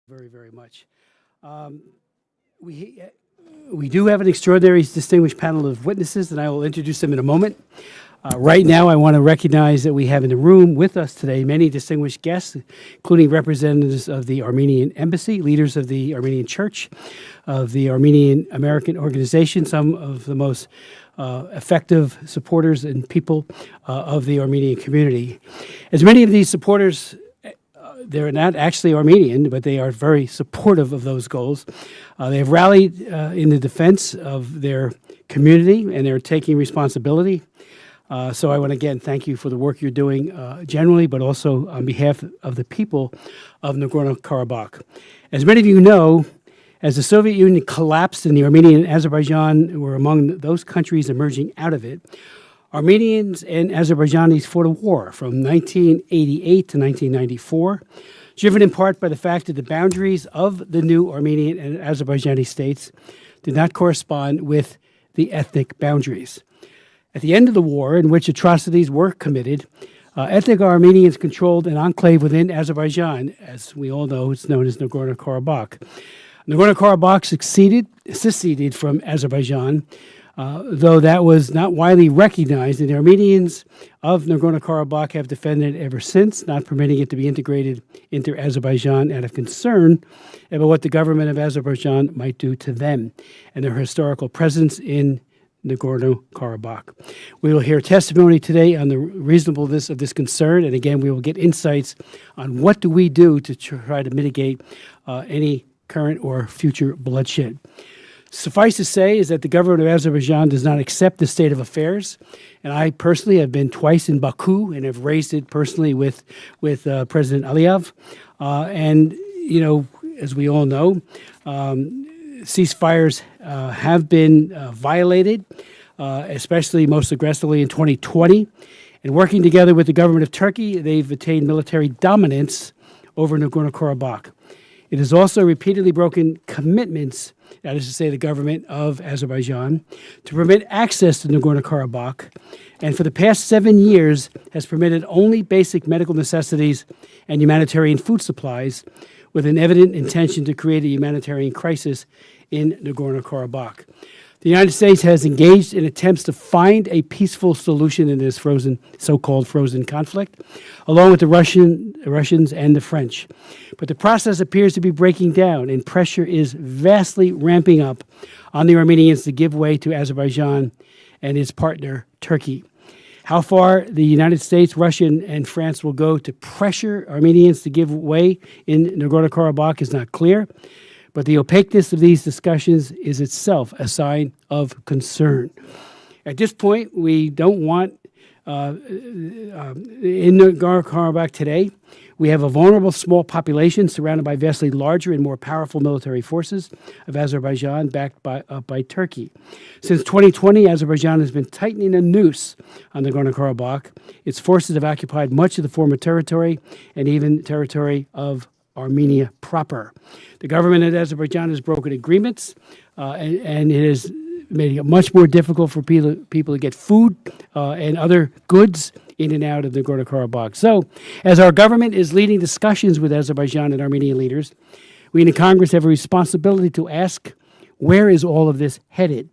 very, very much. We do have an extraordinary, distinguished panel of witnesses, and I will introduce them in a moment. Right now, I want to recognize that we have in the room with us today many distinguished guests, including representatives of the Armenian Embassy, leaders of the Armenian Church, of the Armenian American Organization, some of the most effective supporters and people of the Armenian community. As many of these supporters, they're not actually Armenian, but they are very supportive of those goals. They have rallied in the defense of their community, and they're taking responsibility. So I want to again thank you for the work you're doing generally, but also on behalf of the people of Nagorno-Karabakh. As many of you know, as the Soviet Union collapsed and the Armenian and Azerbaijan were among those countries emerging out of it, Armenians and Azerbaijanis fought a war from 1988 to 1994, driven in part by the fact that the boundaries of the new Armenian and Azerbaijani states did not correspond with the ethnic boundaries. At the end of the war, in which atrocities were committed, ethnic Armenians controlled an enclave within Azerbaijan. As we all know, it's known as Nagorno-Karabakh. Nagorno-Karabakh seceded from Azerbaijan, though that was not widely recognized, and the Armenians of Nagorno-Karabakh have defended it ever since, not permitting it to be integrated into Azerbaijan out of concern about what the government of Azerbaijan might do to them and their historical presence in Nagorno-Karabakh. We will hear testimony today on the reasonableness of this concern, and again, we will get insights on what do we do to try to mitigate any current or future bloodshed. Suffice to say is that the government of Azerbaijan does not accept this state of affairs, and I personally have been twice in Baku and have raised it personally with President Aliyev. And, you know, as we all know, ceasefires have been violated, especially most aggressively in 2020. And working together with the government of Turkey, they've attained military dominance over Nagorno-Karabakh. It has also repeatedly broken commitments, that is to say the government of Azerbaijan, to permit access to Nagorno-Karabakh, and for the past 7 years has permitted only basic medical necessities and humanitarian food supplies, with an evident intention to create a humanitarian crisis in Nagorno-Karabakh. The United States has engaged in attempts to find a peaceful solution in this so-called frozen conflict, along with the Russians and the French. But the process appears to be breaking down, and pressure is vastly ramping up on the Armenians to give way to Azerbaijan and its partner, Turkey. How far the United States, Russia, and France will go to pressure Armenians to give way in Nagorno-Karabakh is not clear, but the opaqueness of these discussions is itself a sign of concern. At this point, we don't want, in Nagorno-Karabakh today, we have a vulnerable small population surrounded by vastly larger and more powerful military forces of Azerbaijan backed by Turkey. Since 2020, Azerbaijan has been tightening a noose on Nagorno-Karabakh. Its forces have occupied much of the former territory and even territory of Armenia proper. The government of Azerbaijan has broken agreements, and it has made it much more difficult for people to get food and other goods in and out of Nagorno-Karabakh. So, as our government is leading discussions with Azerbaijan and Armenian leaders, we in the Congress have a responsibility to ask, where is all of this headed?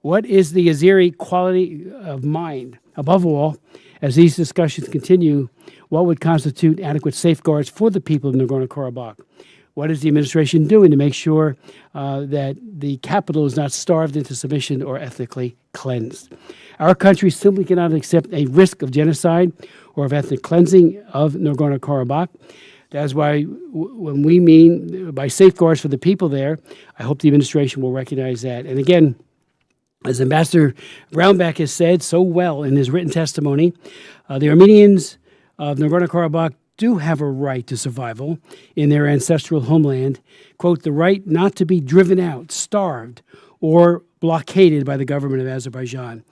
What is the Azeri quality of mind? Above all, as these discussions continue, what would constitute adequate safeguards for the people of Nagorno-Karabakh? What is the administration doing to make sure that the capital is not starved into submission or ethnically cleansed? Our country simply cannot accept a risk of genocide or of ethnic cleansing of Nagorno-Karabakh. That's why when we mean by safeguards for the people there, I hope the administration will recognize that. And again, as Ambassador Brownback has said so well in his written testimony, the Armenians of Nagorno-Karabakh do have a right to survival in their ancestral homeland, quote, the right not to be driven out, starved, or blockaded by the government of Azerbaijan.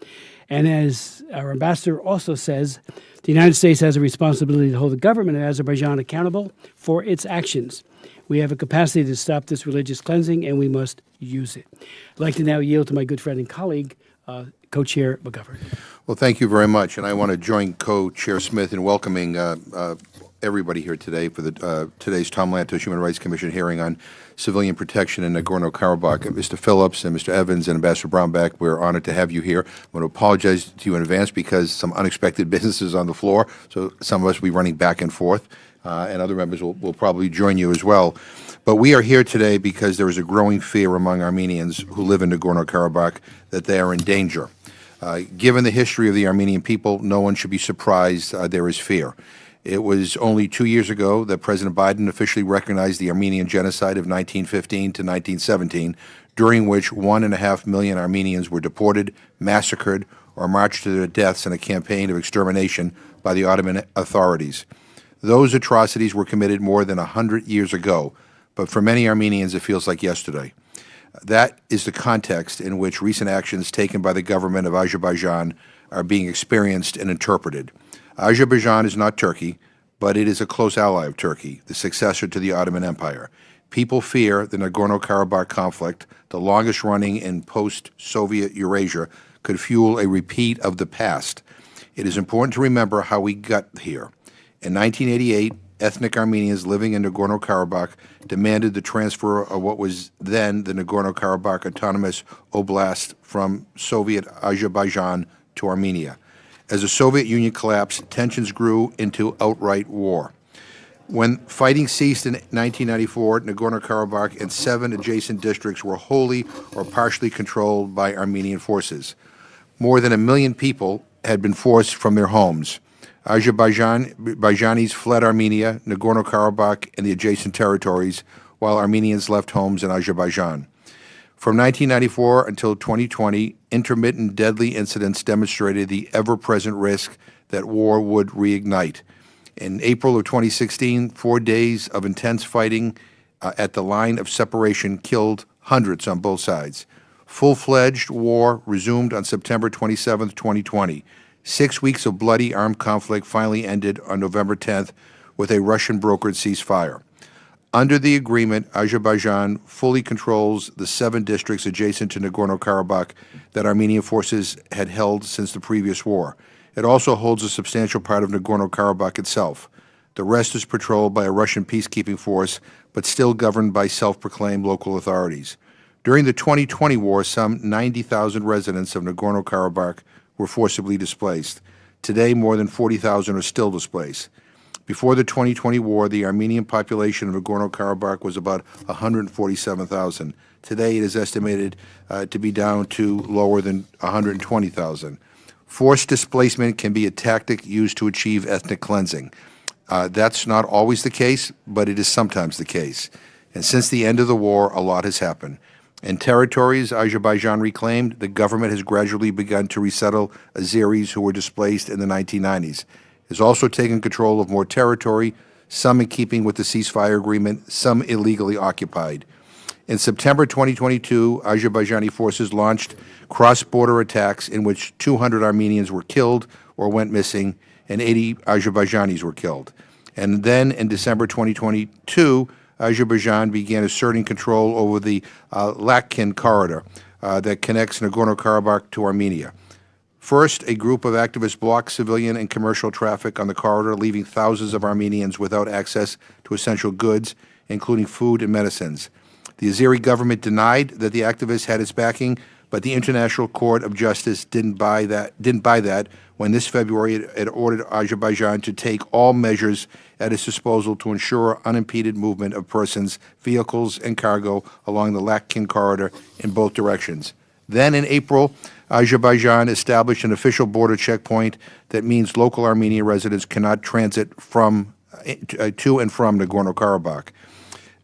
And as our ambassador also says, the United States has a responsibility to hold the government of Azerbaijan accountable for its actions. We have a capacity to stop this religious cleansing, and we must use it. I'd like to now yield to my good friend and colleague, Co-Chair McGovern. Well, thank you very much, and I want to join Co-Chair Smith in welcoming everybody here today for today's Tom Lantos Human Rights Commission hearing on civilian protection in Nagorno-Karabakh. Mr. Phillips and Mr. Evans and Ambassador Brownback, we're honored to have you here. I want to apologize to you in advance because some unexpected business is on the floor, so some of us will be running back and forth, and other members will probably join you as well. But we are here today because there is a growing fear among Armenians who live in Nagorno-Karabakh that they are in danger. Given the history of the Armenian people, no one should be surprised there is fear. It was only 2 years ago that President Biden officially recognized the Armenian genocide of 1915 to 1917, during which 1.5 million Armenians were deported, massacred, or marched to their deaths in a campaign of extermination by the Ottoman authorities. Those atrocities were committed more than 100 years ago, but for many Armenians it feels like yesterday. That is the context in which recent actions taken by the government of Azerbaijan are being experienced and interpreted. Azerbaijan is not Turkey, but it is a close ally of Turkey, the successor to the Ottoman Empire. People fear the Nagorno-Karabakh conflict, the longest running in post-Soviet Eurasia, could fuel a repeat of the past. It is important to remember how we got here. In 1988, ethnic Armenians living in Nagorno-Karabakh demanded the transfer of what was then the Nagorno-Karabakh Autonomous Oblast from Soviet Azerbaijan to Armenia. As the Soviet Union collapsed, tensions grew into outright war. When fighting ceased in 1994, Nagorno-Karabakh and 7 adjacent districts were wholly or partially controlled by Armenian forces. More than 1 million people had been forced from their homes. Azerbaijanis fled Armenia, Nagorno-Karabakh, and the adjacent territories, while Armenians left homes in Azerbaijan. From 1994 until 2020, intermittent deadly incidents demonstrated the ever-present risk that war would reignite. In April of 2016, 4 days of intense fighting at the line of separation killed hundreds on both sides. Full-fledged war resumed on September 27, 2020. 6 weeks of bloody armed conflict finally ended on November 10th with a Russian-brokered ceasefire. Under the agreement, Azerbaijan fully controls the 7 districts adjacent to Nagorno-Karabakh that Armenian forces had held since the previous war. It also holds a substantial part of Nagorno-Karabakh itself. The rest is patrolled by a Russian peacekeeping force, but still governed by self-proclaimed local authorities. During the 2020 war, some 90,000 residents of Nagorno-Karabakh were forcibly displaced. Today, more than 40,000 are still displaced. Before the 2020 war, the Armenian population of Nagorno-Karabakh was about 147,000. Today, it is estimated to be down to lower than 120,000. Forced displacement can be a tactic used to achieve ethnic cleansing. That's not always the case, but it is sometimes the case. And since the end of the war, a lot has happened. In territories Azerbaijan reclaimed, the government has gradually begun to resettle Azeris who were displaced in the 1990s. Has also taken control of more territory, some in keeping with the ceasefire agreement, some illegally occupied. In September 2022, Azerbaijani forces launched cross-border attacks in which 200 Armenians were killed or went missing, and 80 Azerbaijanis were killed. And then in December 2022, Azerbaijan began asserting control over the Lakhin corridor that connects Nagorno-Karabakh to Armenia. First, a group of activists blocked civilian and commercial traffic on the corridor, leaving thousands of Armenians without access to essential goods, including food and medicines. The Azeri government denied that the activists had its backing, but the International Court of Justice didn't buy that when this February it ordered Azerbaijan to take all measures at its disposal to ensure unimpeded movement of persons, vehicles, and cargo along the Lakhin corridor in both directions. Then in April, Azerbaijan established an official border checkpoint that means local Armenian residents cannot transit to and from Nagorno-Karabakh.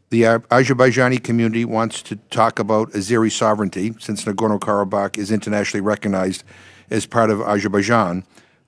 The Azerbaijani community wants to talk about Azeri sovereignty, since Nagorno-Karabakh is internationally recognized as part of Azerbaijan.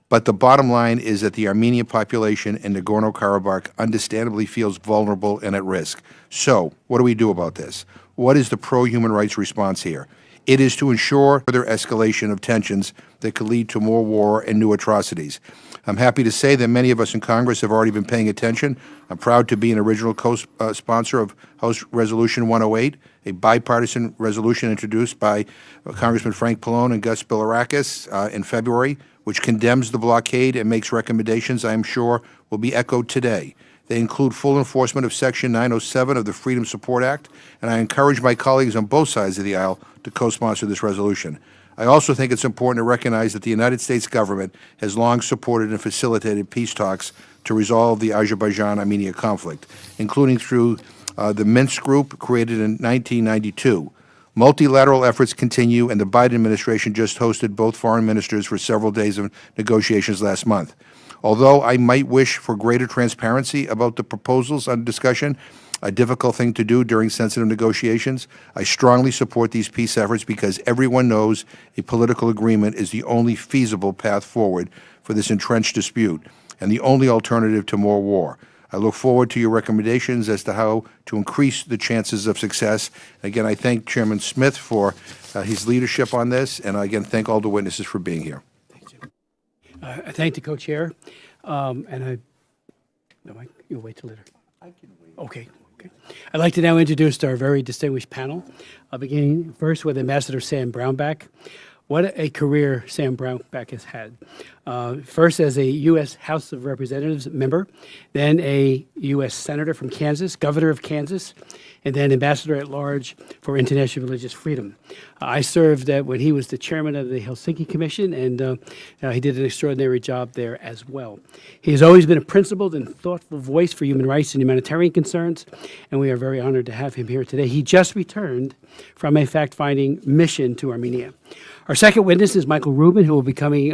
But the bottom line is that the Armenian population in Nagorno-Karabakh understandably feels vulnerable and at risk. So, what do we do about this? What is the pro-human rights response here? It is to ensure further escalation of tensions that could lead to more war and new atrocities. I'm happy to say that many of us in Congress have already been paying attention. I'm proud to be an original co-sponsor of House Resolution 108, a bipartisan resolution introduced by Congressman Frank Pallone and Gus Bilirakis in February, which condemns the blockade and makes recommendations I am sure will be echoed today. They include full enforcement of Section 907 of the Freedom Support Act, and I encourage my colleagues on both sides of the aisle to co-sponsor this resolution. I also think it's important to recognize that the United States government has long supported and facilitated peace talks to resolve the Azerbaijan-Armenia conflict, including through the Minsk Group created in 1992. Multilateral efforts continue, and the Biden administration just hosted both foreign ministers for several days of negotiations last month. Although I might wish for greater transparency about the proposals under discussion, a difficult thing to do during sensitive negotiations, I strongly support these peace efforts because everyone knows a political agreement is the only feasible path forward for this entrenched dispute and the only alternative to more war. I look forward to your recommendations as to how to increase the chances of success. Again, I thank Chairman Smith for his leadership on this, and I again thank all the witnesses for being here. Thank you. I thank the co-chair, you'll wait till later. I can wait. Okay. I'd like to now introduce our very distinguished panel, beginning first with Ambassador Sam Brownback. What a career Sam Brownback has had. First as a U.S. House of Representatives member, then a U.S. Senator from Kansas, Governor of Kansas, and then Ambassador at Large for International Religious Freedom. I served when he was the chairman of the Helsinki Commission, and he did an extraordinary job there as well. He has always been a principled and thoughtful voice for human rights and humanitarian concerns, and we are very honored to have him here today. He just returned from a fact-finding mission to Armenia. Our second witness is Michael Rubin, who will be coming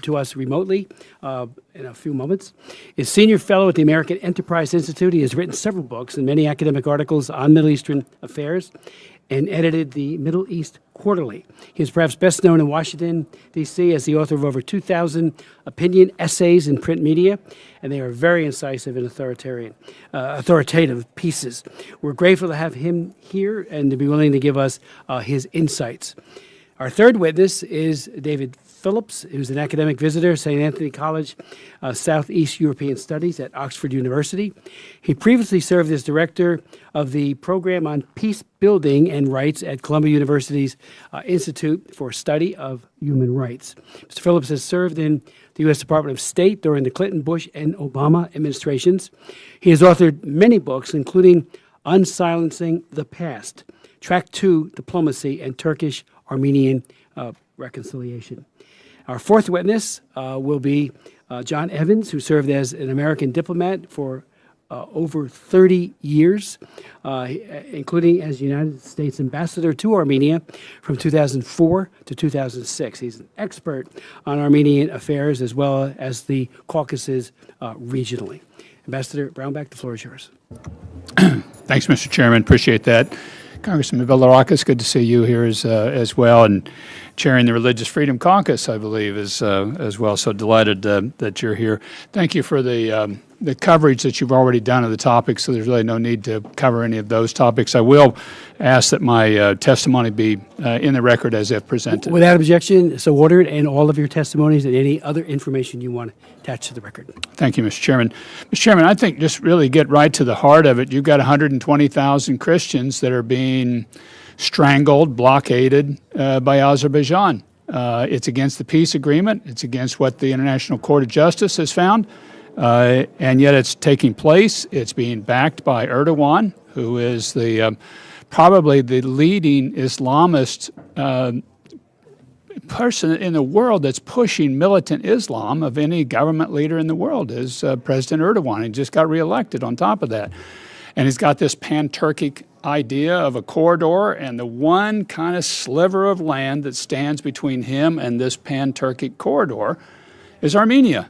to us remotely in a few moments. Is senior fellow at the American Enterprise Institute. He has written several books and many academic articles on Middle Eastern affairs and edited the Middle East Quarterly. He is perhaps best known in Washington, D.C. as the author of over 2,000 opinion essays in print media, and they are very incisive and authoritative pieces. We're grateful to have him here and to be willing to give us his insights. Our third witness is David Phillips, who's an academic visitor, St. Anthony College, Southeast European Studies at Oxford University. He previously served as director of the program on peace building and rights at Columbia University's Institute for Study of Human Rights. Mr. Phillips has served in the U.S. Department of State during the Clinton, Bush, and Obama administrations. He has authored many books, including Unsilencing the Past, Track 2, Diplomacy, and Turkish-Armenian Reconciliation. Our fourth witness will be John Evans, who served as an American diplomat for over 30 years, including as United States ambassador to Armenia from 2004 to 2006. He's an expert on Armenian affairs as well as the Caucasus regionally. Ambassador Brownback, the floor is yours. Thanks, Mr. Chairman. Appreciate that. Congressman Bilirakis, good to see you here as well, and chairing the Religious Freedom Caucus, I believe, as well. So delighted that you're here. Thank you for the coverage that you've already done of the topics, so there's really no need to cover any of those topics. I will ask that my testimony be in the record as if presented. Without objection, so ordered, and all of your testimonies and any other information you want attached to the record. Thank you, Mr. Chairman. Mr. Chairman, I think just really get right to the heart of it. You've got 120,000 Christians that are being strangled, blockaded by Azerbaijan. It's against the peace agreement. It's against what the International Court of Justice has found. And yet it's taking place. It's being backed by Erdogan, who is the probably the leading Islamist person in the world that's pushing militant Islam of any government leader in the world is President Erdogan. He just got reelected on top of that. And he's got this pan-Turkic idea of a corridor, and the one kind of sliver of land that stands between him and this pan-Turkic corridor is Armenia.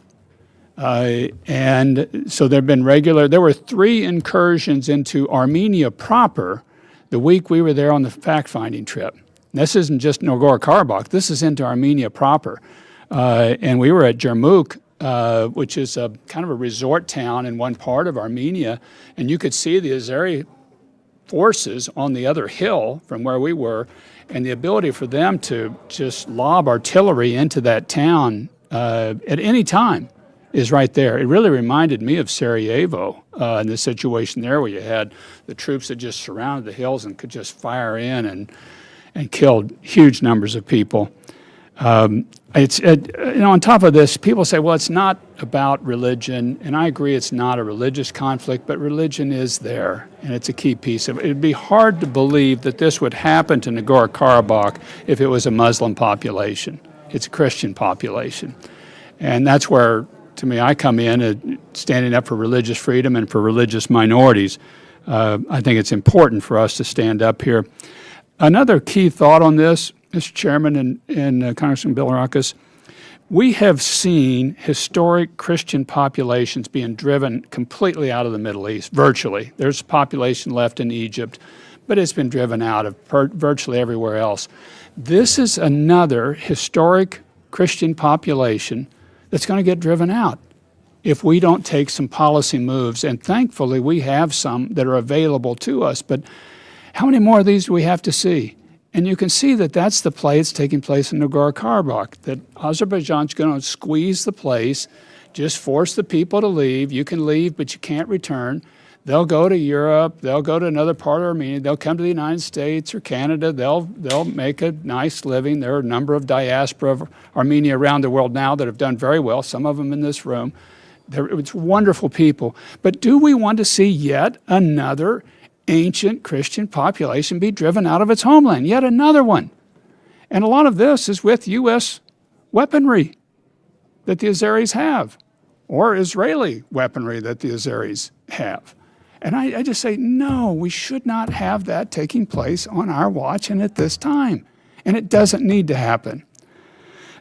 And so there were 3 incursions into Armenia proper the week we were there on the fact-finding trip. This isn't just Nagorno-Karabakh, this is into Armenia proper. And we were at Jarmuk, which is a kind of a resort town in one part of Armenia, and you could see the Azeri forces on the other hill from where we were, and the ability for them to just lob artillery into that town at any time is right there. It really reminded me of Sarajevo and the situation there where you had the troops that just surrounded the hills and could just fire in and killed huge numbers of people. On top of this, people say, well, it's not about religion, and I agree it's not a religious conflict, but religion is there, and it's a key piece of it. It'd be hard to believe that this would happen to Nagorno-Karabakh if it was a Muslim population. It's a Christian population. And that's where, to me, I come in standing up for religious freedom and for religious minorities. I think it's important for us to stand up here. Another key thought on this, Mr. Chairman and Congressman Bilirakis, we have seen historic Christian populations being driven completely out of the Middle East, virtually. There's population left in Egypt, but it's been driven out of virtually everywhere else. This is another historic Christian population that's going to get driven out if we don't take some policy moves. And thankfully, we have some that are available to us. But how many more of these do we have to see? And you can see that that's the play that's taking place in Nagorno-Karabakh, that Azerbaijan's going to squeeze the place, just force the people to leave. You can leave, but you can't return. They'll go to Europe. They'll go to another part of Armenia. They'll come to the United States or Canada. They'll make a nice living. There are a number of diaspora of Armenia around the world now that have done very well, some of them in this room. It's wonderful people. But do we want to see yet another ancient Christian population be driven out of its homeland? Yet another one. And a lot of this is with U.S. weaponry that the Azeris have, or Israeli weaponry that the Azeris have. And I just say, no, we should not have that taking place on our watch and at this time. And it doesn't need to happen.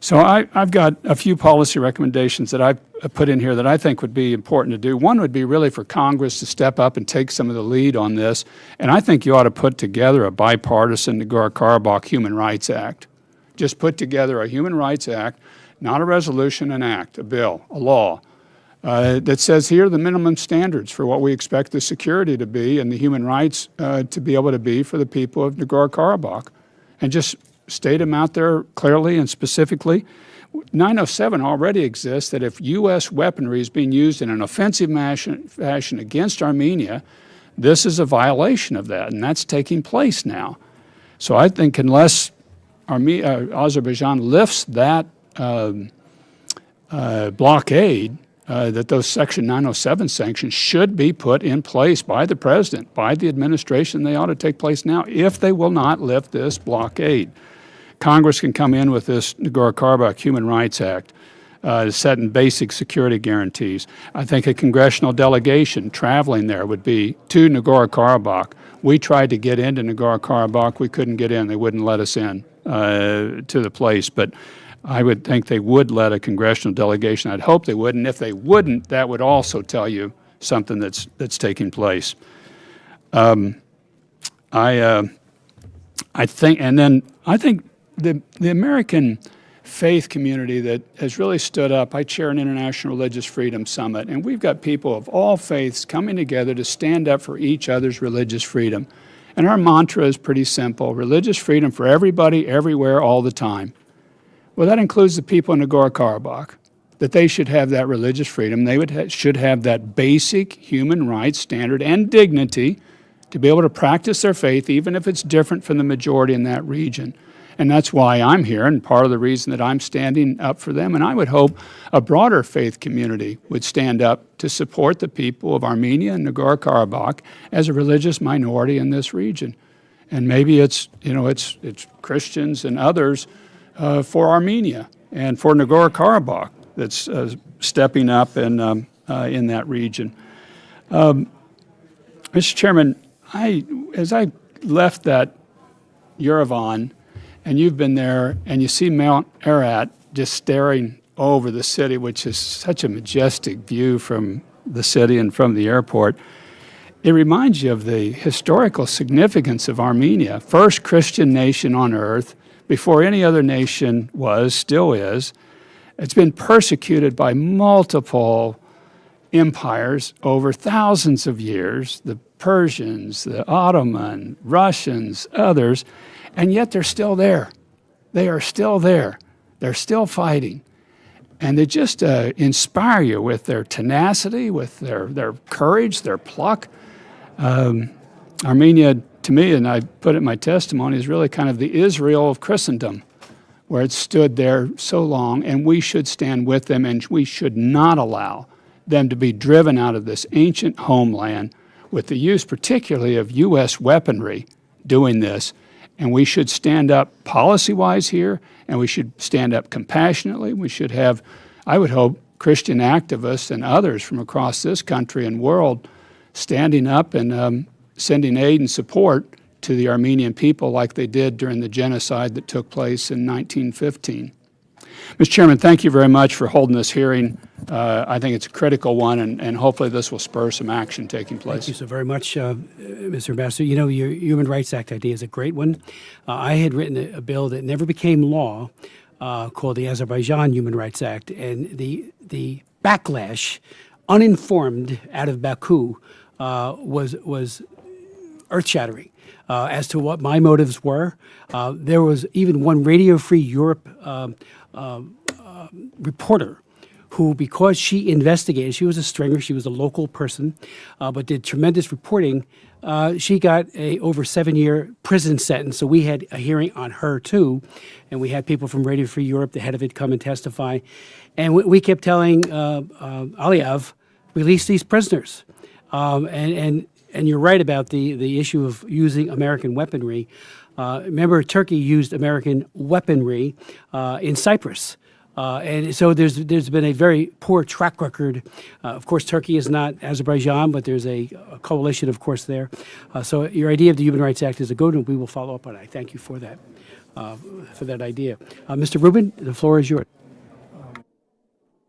So I've got a few policy recommendations that I've put in here that I think would be important to do. One would be really for Congress to step up and take some of the lead on this. And I think you ought to put together a bipartisan Nagorno-Karabakh Human Rights Act. Just put together a Human Rights Act, not a resolution, an act, a bill, a law, that says here are the minimum standards for what we expect the security to be and the human rights to be able to be for the people of Nagorno-Karabakh. And just state them out there clearly and specifically. 907 already exists that if U.S. weaponry is being used in an offensive fashion against Armenia, this is a violation of that, and that's taking place now. So I think unless Azerbaijan lifts that blockade, that those Section 907 sanctions should be put in place by the president, by the administration. They ought to take place now if they will not lift this blockade. Congress can come in with this Nagorno-Karabakh Human Rights Act, setting basic security guarantees. I think a congressional delegation traveling there would be to Nagorno-Karabakh. We tried to get into Nagorno-Karabakh. We couldn't get in. They wouldn't let us in to the place. But I would think they would let a congressional delegation. I'd hope they would. And if they wouldn't, that would also tell you something that's taking place. I think the American faith community that has really stood up. I chair an International Religious Freedom Summit, and we've got people of all faiths coming together to stand up for each other's religious freedom. And our mantra is pretty simple: religious freedom for everybody, everywhere, all the time. Well, that includes the people in Nagorno-Karabakh, that they should have that religious freedom. They should have that basic human rights standard and dignity to be able to practice their faith, even if it's different from the majority in that region. And that's why I'm here, and part of the reason that I'm standing up for them. And I would hope a broader faith community would stand up to support the people of Armenia and Nagorno-Karabakh as a religious minority in this region. And maybe it's Christians and others for Armenia and for Nagorno-Karabakh that's stepping up in that region. Mr. Chairman, as I left that Yerevan, and you've been there, and you see Mount Ararat just staring over the city, which is such a majestic view from the city and from the airport, it reminds you of the historical significance of Armenia, first Christian nation on earth, before any other nation still is. It's been persecuted by multiple empires over thousands of years. The Persians, the Ottoman, Russians, others, and yet they're still there. They are still there. They're still fighting. And they just inspire you with their tenacity, with their courage, their pluck. Armenia, to me, and I put it in my testimony, is really kind of the Israel of Christendom, where it stood there so long, and we should stand with them, and we should not allow them to be driven out of this ancient homeland with the use particularly of U.S. weaponry doing this. And we should stand up policy-wise here, and we should stand up compassionately. We should have, I would hope, Christian activists and others from across this country and world standing up and sending aid and support to the Armenian people like they did during the genocide that took place in 1915. Mr. Chairman, thank you very much for holding this hearing. I think it's a critical one, and hopefully this will spur some action taking place. Thank you so very much, Mr. Ambassador. You know, your Human Rights Act idea is a great one. I had written a bill that never became law called the Azerbaijan Human Rights Act, and the backlash, uninformed, out of Baku was earth-shattering. As to what my motives were, there was even one Radio Free Europe reporter who, because she investigated, she was a stringer, she was a local person, but did tremendous reporting, she got a over 7-year prison sentence. So we had a hearing on her too, and we had people from Radio Free Europe, the head of it, come and testify. And we kept telling Aliyev, release these prisoners. And you're right about the issue of using American weaponry. Remember, Turkey used American weaponry in Cyprus. And so there's been a very poor track record. Of course, Turkey is not Azerbaijan, but there's a coalition, of course, there. So your idea of the Human Rights Act is a good one. We will follow up on it. I thank you for that idea. Mr. Rubin, the floor is yours.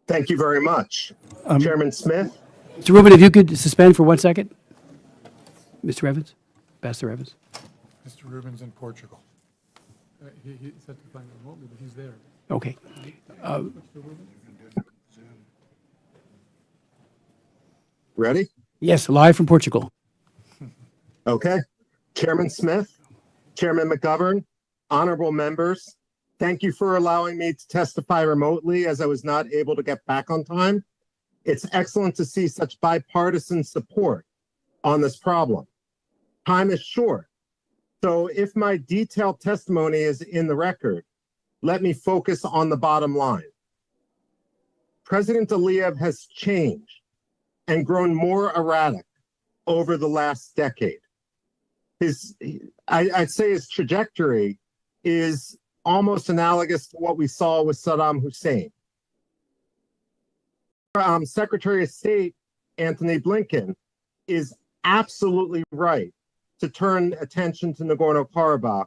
Thank you very much. Chairman Smith. Mr. Rubin, if you could suspend for 1 second. Mr. Evans, Pastor Evans. Mr. Rubin's in Portugal. He's testifying remotely, but he's there. Okay. Ready? Yes, live from Portugal. Okay. Chairman Smith, Chairman McGovern, honorable members, thank you for allowing me to testify remotely as I was not able to get back on time. It's excellent to see such bipartisan support on this problem. Time is short, so if my detailed testimony is in the record, let me focus on the bottom line. President Aliyev has changed and grown more erratic over the last decade. I'd say his trajectory is almost analogous to what we saw with Saddam Hussein. Secretary of State Antony Blinken is absolutely right to turn attention to Nagorno-Karabakh.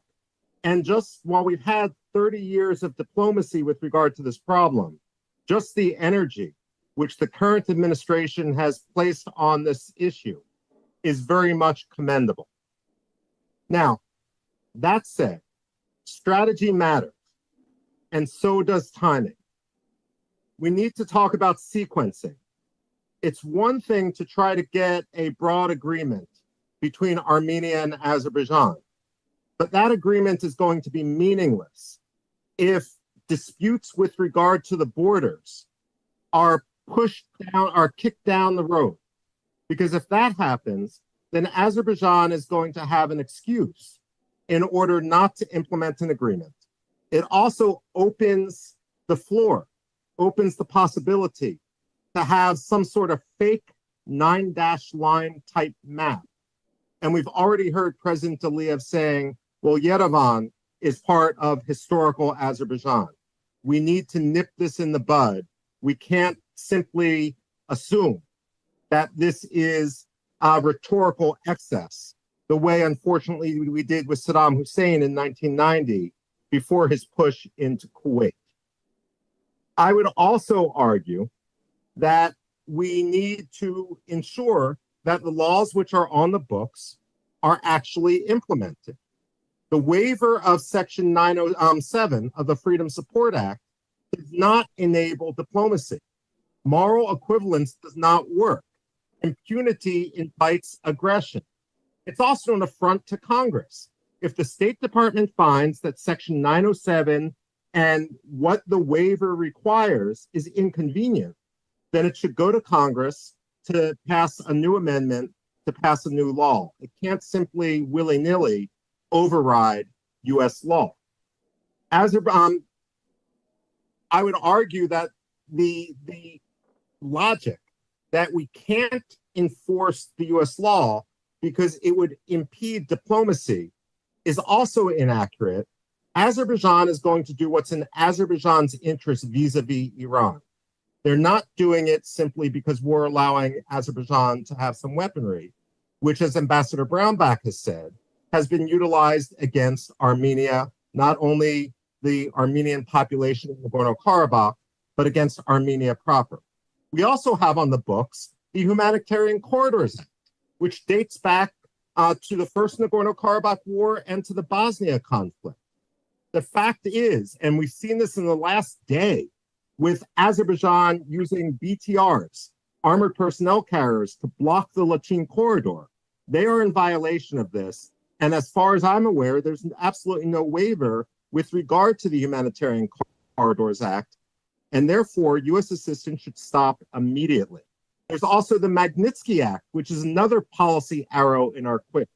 And just while we've had 30 years of diplomacy with regard to this problem, just the energy which the current administration has placed on this issue is very much commendable. Now, that said, strategy matters, and so does timing. We need to talk about sequencing. It's one thing to try to get a broad agreement between Armenia and Azerbaijan, but that agreement is going to be meaningless if disputes with regard to the borders are pushed down, are kicked down the road. Because if that happens, then Azerbaijan is going to have an excuse in order not to implement an agreement. It also opens the floor, opens the possibility to have some sort of fake 9-dash line type map. And we've already heard President Aliyev saying, well, Yerevan is part of historical Azerbaijan. We need to nip this in the bud. We can't simply assume that this is a rhetorical excess, the way, unfortunately, we did with Saddam Hussein in 1990 before his push into Kuwait. I would also argue that we need to ensure that the laws which are on the books are actually implemented. The waiver of Section 907 of the Freedom Support Act does not enable diplomacy. Moral equivalence does not work. Impunity invites aggression. It's also an affront to Congress. If the State Department finds that Section 907 and what the waiver requires is inconvenient, then it should go to Congress to pass a new amendment, to pass a new law. It can't simply willy-nilly override U.S. law. I would argue that the logic that we can't enforce the U.S. law because it would impede diplomacy is also inaccurate. Azerbaijan is going to do what's in Azerbaijan's interest vis-a-vis Iran. They're not doing it simply because we're allowing Azerbaijan to have some weaponry, which, as Ambassador Brownback has said, has been utilized against Armenia, not only the Armenian population in Nagorno-Karabakh, but against Armenia proper. We also have on the books the Humanitarian Corridors Act, which dates back to the first Nagorno-Karabakh war and to the Bosnia conflict. The fact is, and we've seen this in the last day, with Azerbaijan using BTRs, armored personnel carriers, to block the Lachin corridor, they are in violation of this. And as far as I'm aware, there's absolutely no waiver with regard to the Humanitarian Corridors Act, and therefore U.S. assistance should stop immediately. There's also the Magnitsky Act, which is another policy arrow in our quiver.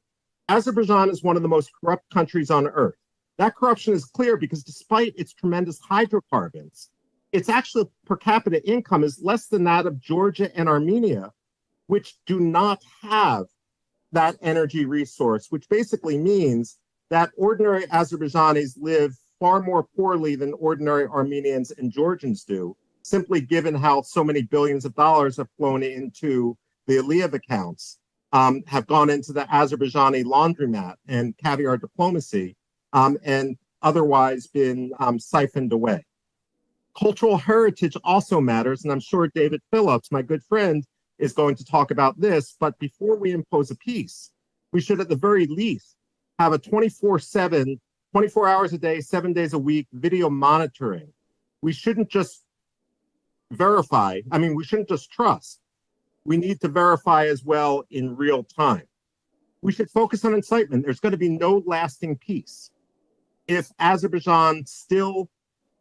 Azerbaijan is one of the most corrupt countries on earth. That corruption is clear because despite its tremendous hydrocarbons, its actual per capita income is less than that of Georgia and Armenia, which do not have that energy resource, which basically means that ordinary Azerbaijanis live far more poorly than ordinary Armenians and Georgians do, simply given how so many billions of dollars have flown into the Aliyev accounts, have gone into the Azerbaijani laundromat and caviar diplomacy, and otherwise been siphoned away. Cultural heritage also matters, and I'm sure David Phillips, my good friend, is going to talk about this, but before we impose a peace, we should at the very least have a 24/7, 24 hours a day, 7 days a week video monitoring. We shouldn't just verify. We shouldn't just trust. We need to verify as well in real time. We should focus on incitement. There's going to be no lasting peace if Azerbaijan still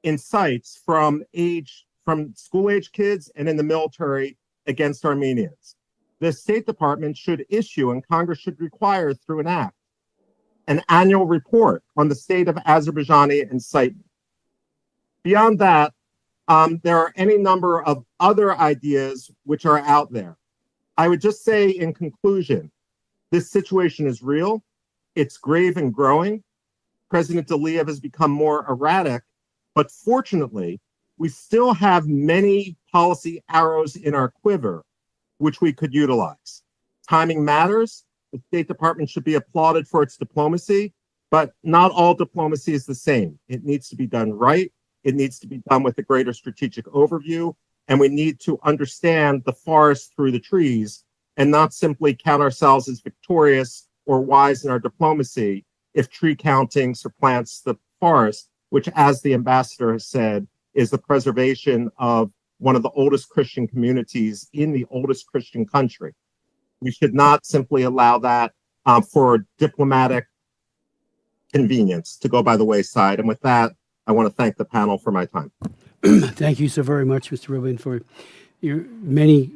incites from school-age kids and in the military against Armenians. The State Department should issue, and Congress should require through an act, an annual report on the state of Azerbaijani incitement. Beyond that, there are any number of other ideas which are out there. I would just say in conclusion, this situation is real, it's grave and growing. President Aliyev has become more erratic, but fortunately, we still have many policy arrows in our quiver which we could utilize. Timing matters. The State Department should be applauded for its diplomacy, but not all diplomacy is the same. It needs to be done right. It needs to be done with a greater strategic overview, and we need to understand the forest through the trees and not simply count ourselves as victorious or wise in our diplomacy if tree counting supplants the forest, which, as the ambassador has said, is the preservation of one of the oldest Christian communities in the oldest Christian country. We should not simply allow that for diplomatic convenience to go by the wayside. And with that, I want to thank the panel for my time. Thank you so very much, Mr. Rubin, for your many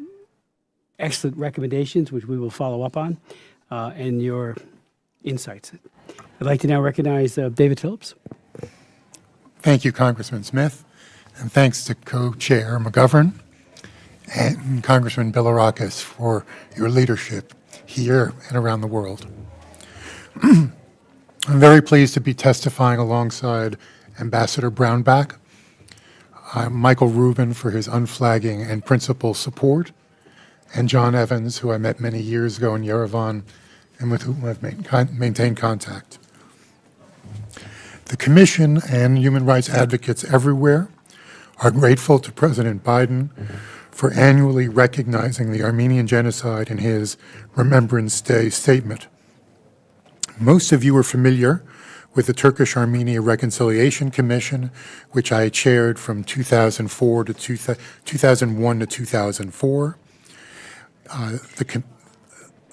excellent recommendations, which we will follow up on, and your insights. I'd like to now recognize David Phillips. Thank you, Congressman Smith, and thanks to Co-Chair McGovern and Congressman Bilirakis for your leadership here and around the world. I'm very pleased to be testifying alongside Ambassador Brownback, Michael Rubin for his unflagging and principled support, and John Evans, who I met many years ago in Yerevan and with whom I've maintained contact. The Commission and human rights advocates everywhere are grateful to President Biden for annually recognizing the Armenian genocide in his Remembrance Day statement. Most of you are familiar with the Turkish-Armenia Reconciliation Commission, which I chaired from 2001 to 2004.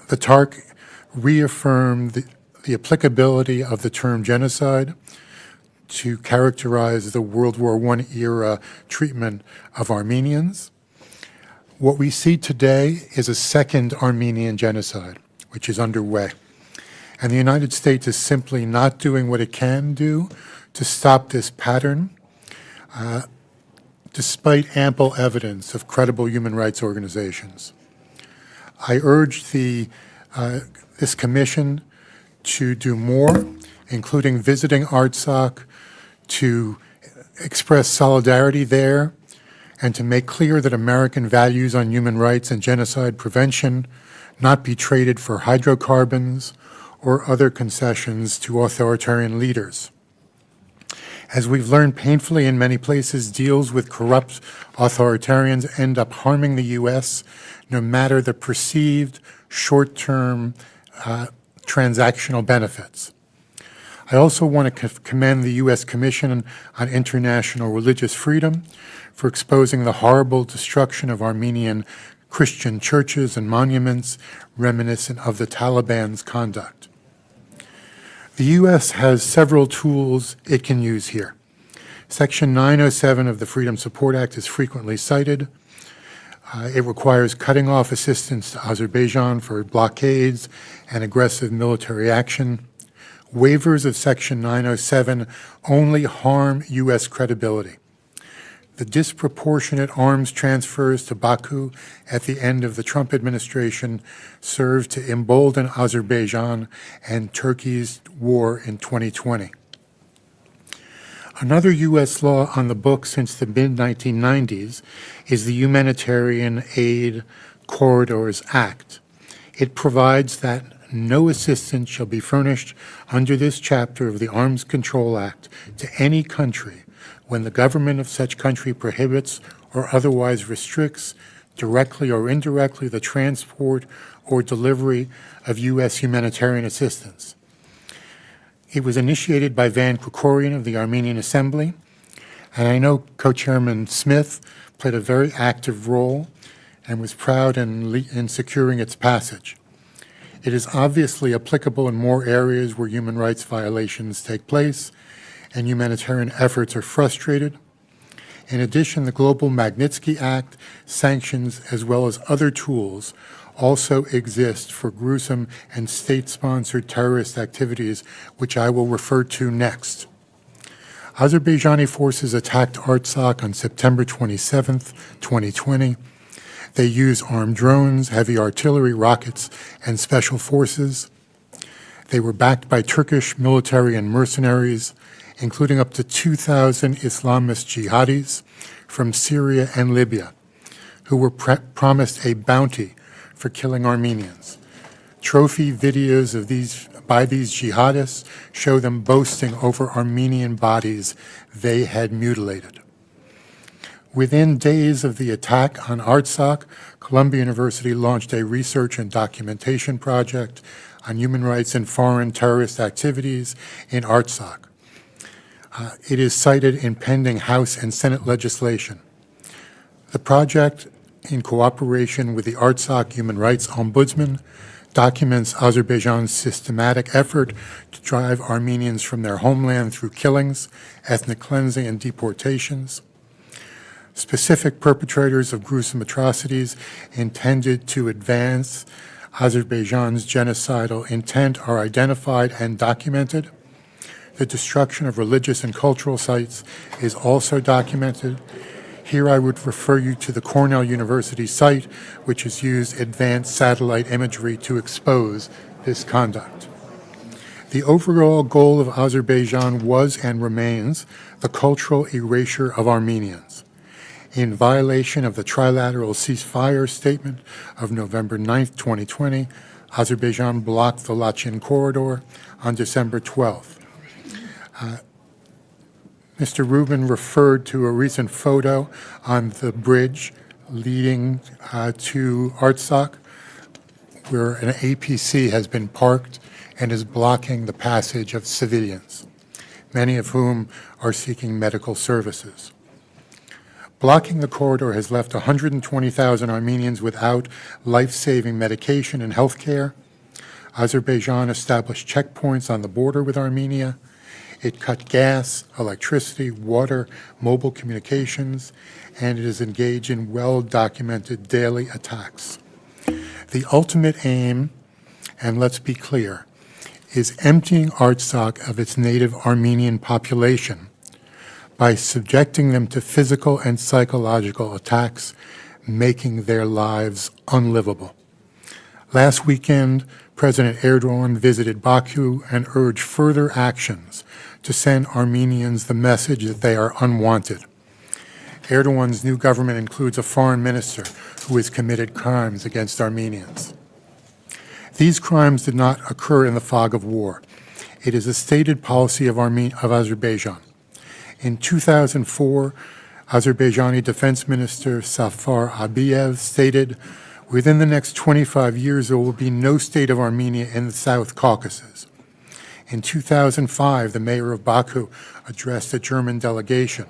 The TARC reaffirm the applicability of the term genocide to characterize the World War I era treatment of Armenians. What we see today is a second Armenian genocide, which is underway. And the United States is simply not doing what it can do to stop this pattern, despite ample evidence of credible human rights organizations. I urge this commission to do more, including visiting ARTSOC, to express solidarity there, and to make clear that American values on human rights and genocide prevention not be traded for hydrocarbons or other concessions to authoritarian leaders. As we've learned painfully in many places, deals with corrupt authoritarians end up harming the U.S., no matter the perceived short-term transactional benefits. I also want to commend the U.S. Commission on International Religious Freedom for exposing the horrible destruction of Armenian Christian churches and monuments reminiscent of the Taliban's conduct. The U.S. has several tools it can use here. Section 907 of the Freedom Support Act is frequently cited. It requires cutting off assistance to Azerbaijan for blockades and aggressive military action. Waivers of Section 907 only harm U.S. credibility. The disproportionate arms transfers to Baku at the end of the Trump administration served to embolden Azerbaijan and Turkey's war in 2020. Another U.S. law on the books since the mid-1990s is the Humanitarian Aid Corridors Act. It provides that no assistance shall be furnished under this chapter of the Arms Control Act to any country when the government of such country prohibits or otherwise restricts, directly or indirectly, the transport or delivery of U.S. humanitarian assistance. It was initiated by Van Krikorian of the Armenian Assembly, and I know Co-Chairman Smith played a very active role and was proud in securing its passage. It is obviously applicable in more areas where human rights violations take place and humanitarian efforts are frustrated. In addition, the Global Magnitsky Act sanctions, as well as other tools, also exist for gruesome and state-sponsored terrorist activities, which I will refer to next. Azerbaijani forces attacked Artsakh on September 27, 2020. They used armed drones, heavy artillery, rockets, and special forces. They were backed by Turkish military and mercenaries, including up to 2,000 Islamist jihadis from Syria and Libya, who were promised a bounty for killing Armenians. Trophy videos of these jihadists show them boasting over Armenian bodies they had mutilated. Within days of the attack on Artsakh, Columbia University launched a research and documentation project on human rights and foreign terrorist activities in Artsakh. It is cited in pending House and Senate legislation. The project, in cooperation with the Artsakh Human Rights Ombudsman, documents Azerbaijan's systematic effort to drive Armenians from their homeland through killings, ethnic cleansing, and deportations. Specific perpetrators of gruesome atrocities intended to advance Azerbaijan's genocidal intent are identified and documented. The destruction of religious and cultural sites is also documented. Here I would refer you to the Cornell University site, which has used advanced satellite imagery to expose this conduct. The overall goal of Azerbaijan was and remains the cultural erasure of Armenians. In violation of the trilateral ceasefire statement of November 9, 2020, Azerbaijan blocked the Lachin corridor on December 12th. Mr. Rubin referred to a recent photo on the bridge leading to Artsakh, where an APC has been parked and is blocking the passage of civilians, many of whom are seeking medical services. Blocking the corridor has left 120,000 Armenians without life-saving medication and health care. Azerbaijan established checkpoints on the border with Armenia. It cut gas, electricity, water, mobile communications, and it is engaged in well-documented daily attacks. The ultimate aim, and let's be clear, is emptying Artsakh of its native Armenian population by subjecting them to physical and psychological attacks, making their lives unlivable. Last weekend, President Erdogan visited Baku and urged further actions to send Armenians the message that they are unwanted. Erdogan's new government includes a foreign minister who has committed crimes against Armenians. These crimes did not occur in the fog of war. It is a stated policy of Azerbaijan. In 2004, Azerbaijani Defense Minister Safar Abiyev stated, "Within the next 25 years, there will be no state of Armenia in the South Caucasus." In 2005, the mayor of Baku addressed a German delegation.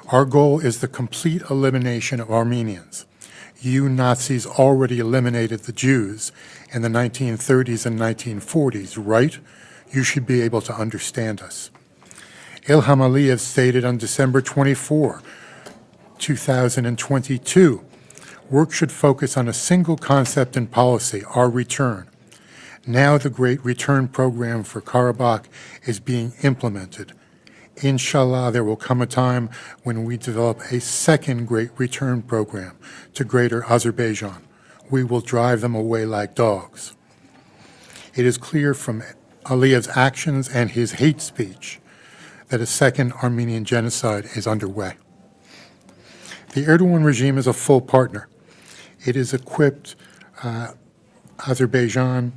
"Our goal is the complete elimination of Armenians. You Nazis already eliminated the Jews in the 1930s and 1940s, right? You should be able to understand us." Ilham Aliyev stated on December 24, 2022, "Work should focus on a single concept and policy, our return. Now the Great Return Program for Karabakh is being implemented. Inshallah, there will come a time when we develop a second Great Return Program to Greater Azerbaijan. We will drive them away like dogs." It is clear from Aliyev's actions and his hate speech that a second Armenian genocide is underway. The Erdogan regime is a full partner. It has equipped Azerbaijan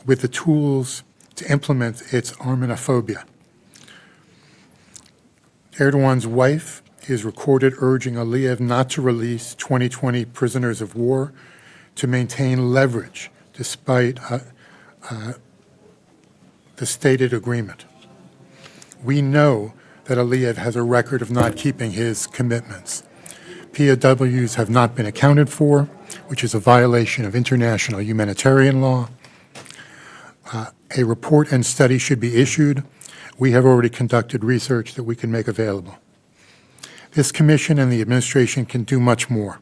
with the tools to implement its Armenophobia. Erdogan's wife is recorded urging Aliyev not to release 2020 prisoners of war, to maintain leverage despite the stated agreement. We know that Aliyev has a record of not keeping his commitments. POWs have not been accounted for, which is a violation of international humanitarian law. A report and study should be issued. We have already conducted research that we can make available. This commission and the administration can do much more.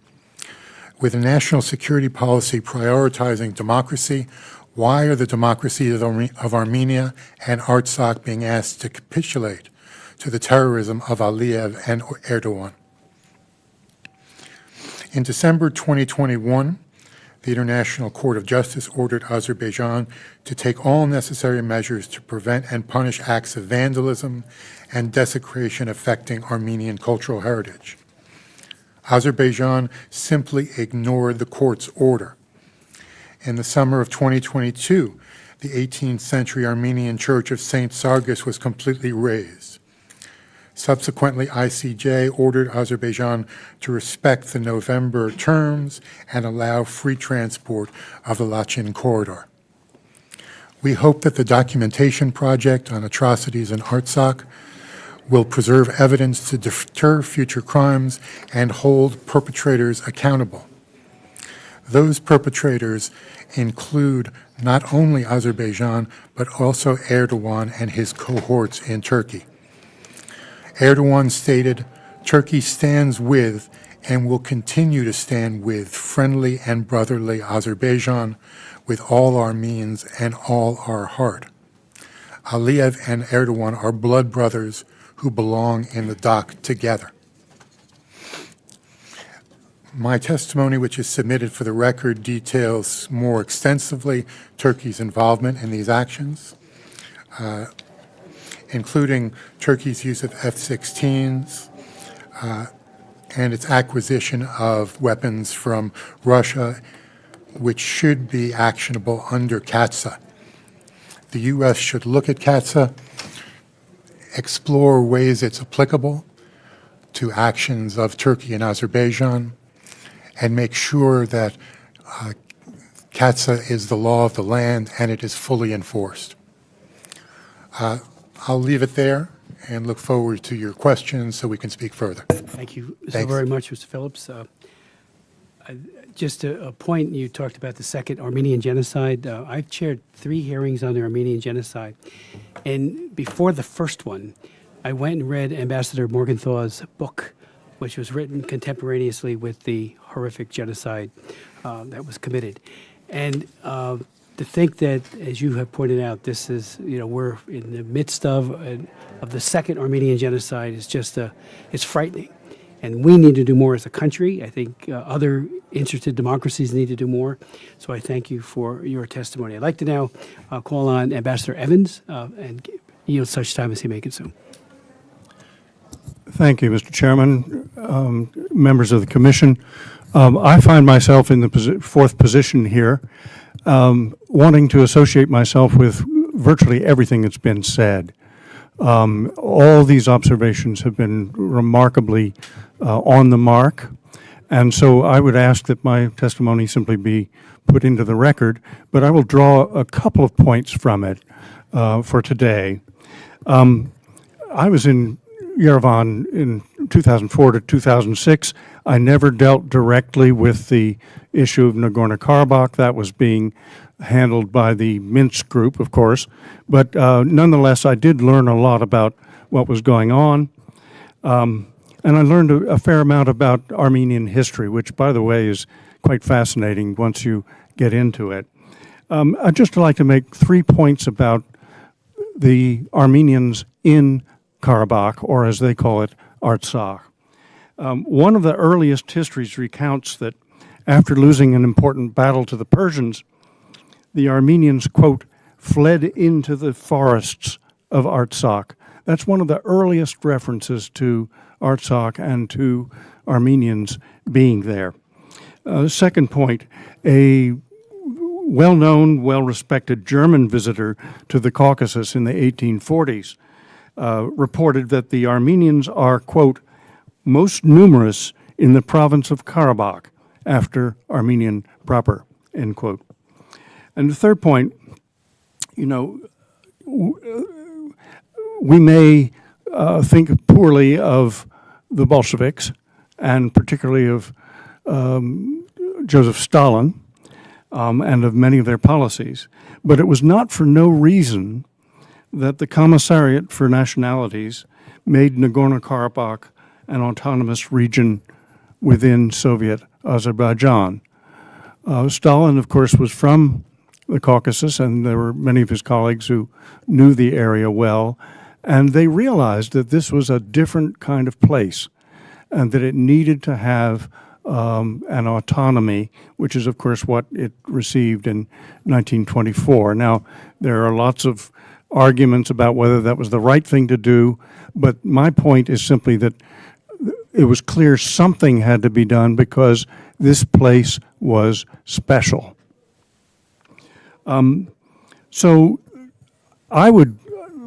With a national security policy prioritizing democracy, why are the democracies of Armenia and Artsakh being asked to capitulate to the terrorism of Aliyev and Erdogan? In December 2021, the International Court of Justice ordered Azerbaijan to take all necessary measures to prevent and punish acts of vandalism and desecration affecting Armenian cultural heritage. Azerbaijan simply ignored the court's order. In the summer of 2022, the 18th century Armenian Church of St. Sargis was completely razed. Subsequently, ICJ ordered Azerbaijan to respect the November terms and allow free transport of the Lachin corridor. We hope that the documentation project on atrocities in Artsakh will preserve evidence to deter future crimes and hold perpetrators accountable. Those perpetrators include not only Azerbaijan, but also Erdogan and his cohorts in Turkey. Erdogan stated, "Turkey stands with and will continue to stand with friendly and brotherly Azerbaijan with all our means and all our heart." Aliyev and Erdogan are blood brothers who belong in the dock together. My testimony, which is submitted for the record, details more extensively Turkey's involvement in these actions, including Turkey's use of F-16s and its acquisition of weapons from Russia, which should be actionable under CATSA. The U.S. should look at CATSA, explore ways it's applicable to actions of Turkey and Azerbaijan, and make sure that CATSA is the law of the land and it is fully enforced. I'll leave it there and look forward to your questions so we can speak further. Thank you so Thanks. very much, Mr. Phillips. Just a point, you talked about the second Armenian genocide. I've chaired 3 hearings on the Armenian genocide. And before the first one, I went and read Ambassador Morgenthau's book, which was written contemporaneously with the horrific genocide that was committed. And to think that, as you have pointed out, this is, we're in the midst of the second Armenian genocide is just, it's frightening. And we need to do more as a country. I think other interested democracies need to do more. So I thank you for your testimony. I'd like to now call on Ambassador Evans and yield such time as he may consume. Thank you, Mr. Chairman, members of the Commission. I find myself in the fourth position here, wanting to associate myself with virtually everything that's been said. All these observations have been remarkably on the mark, and so I would ask that my testimony simply be put into the record, but I will draw a couple of points from it for today. I was in Yerevan in 2004 to 2006. I never dealt directly with the issue of Nagorno-Karabakh. That was being handled by the Minsk group, of course. But nonetheless, I did learn a lot about what was going on. And I learned a fair amount about Armenian history, which, by the way, is quite fascinating once you get into it. I'd just like to make 3 points about the Armenians in Karabakh, or as they call it, Artsakh. One of the earliest histories recounts that after losing an important battle to the Persians, the Armenians, quote, fled into the forests of Artsakh. That's one of the earliest references to Artsakh and to Armenians being there. Second point, a well-known, well-respected German visitor to the Caucasus in the 1840s reported that the Armenians are, quote, most numerous in the province of Karabakh after Armenian proper, end quote. And the third point, we may think poorly of the Bolsheviks, and particularly of Joseph Stalin, and of many of their policies. But it was not for no reason that the Commissariat for Nationalities made Nagorno-Karabakh an autonomous region within Soviet Azerbaijan. Stalin, of course, was from the Caucasus, and there were many of his colleagues who knew the area well, and they realized that this was a different kind of place and that it needed to have an autonomy, which is, of course, what it received in 1924. Now, there are lots of arguments about whether that was the right thing to do, but my point is simply that it was clear something had to be done because this place was special. So I would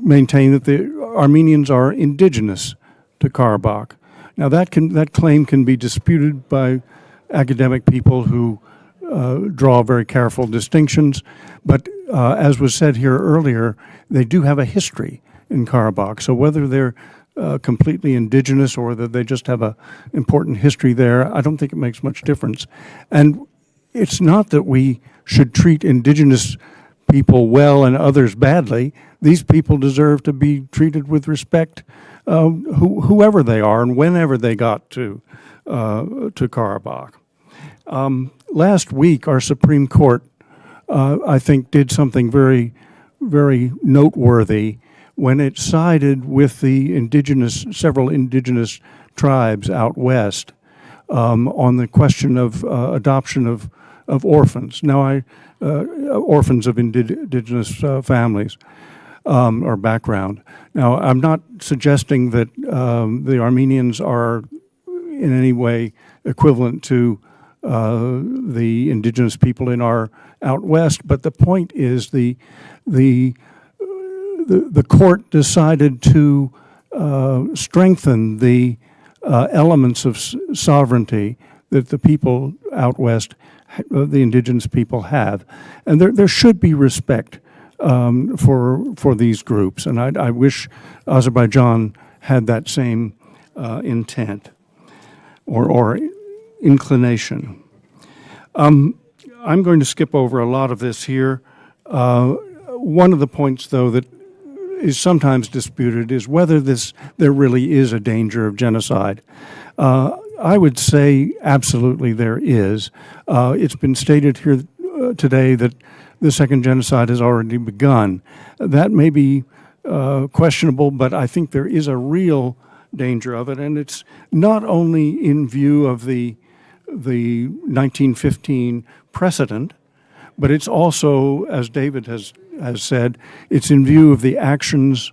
maintain that the Armenians are indigenous to Karabakh. Now that claim can be disputed by academic people who draw very careful distinctions, but as was said here earlier, they do have a history in Karabakh. So whether they're completely indigenous or that they just have an important history there, I don't think it makes much difference. And it's not that we should treat indigenous people well and others badly. These people deserve to be treated with respect, whoever they are and whenever they got to Karabakh. Last week, our Supreme Court, I think, did something very, very noteworthy when it sided with the several indigenous tribes out west on the question of adoption of orphans. Now, orphans of indigenous families or background. Now, I'm not suggesting that the Armenians are in any way equivalent to the indigenous people in our out west, but the point is the court decided to strengthen the elements of sovereignty that the people out west, the indigenous people, have, and there should be respect for these groups, and I wish Azerbaijan had that same intent or inclination. I'm going to skip over a lot of this here. One of the points, though, that is sometimes disputed is whether there really is a danger of genocide. I would say absolutely there is. It's been stated here today that the second genocide has already begun. That may be questionable, but I think there is a real danger of it, and it's not only in view of the 1915 precedent, but it's also, as David has said, it's in view of the actions,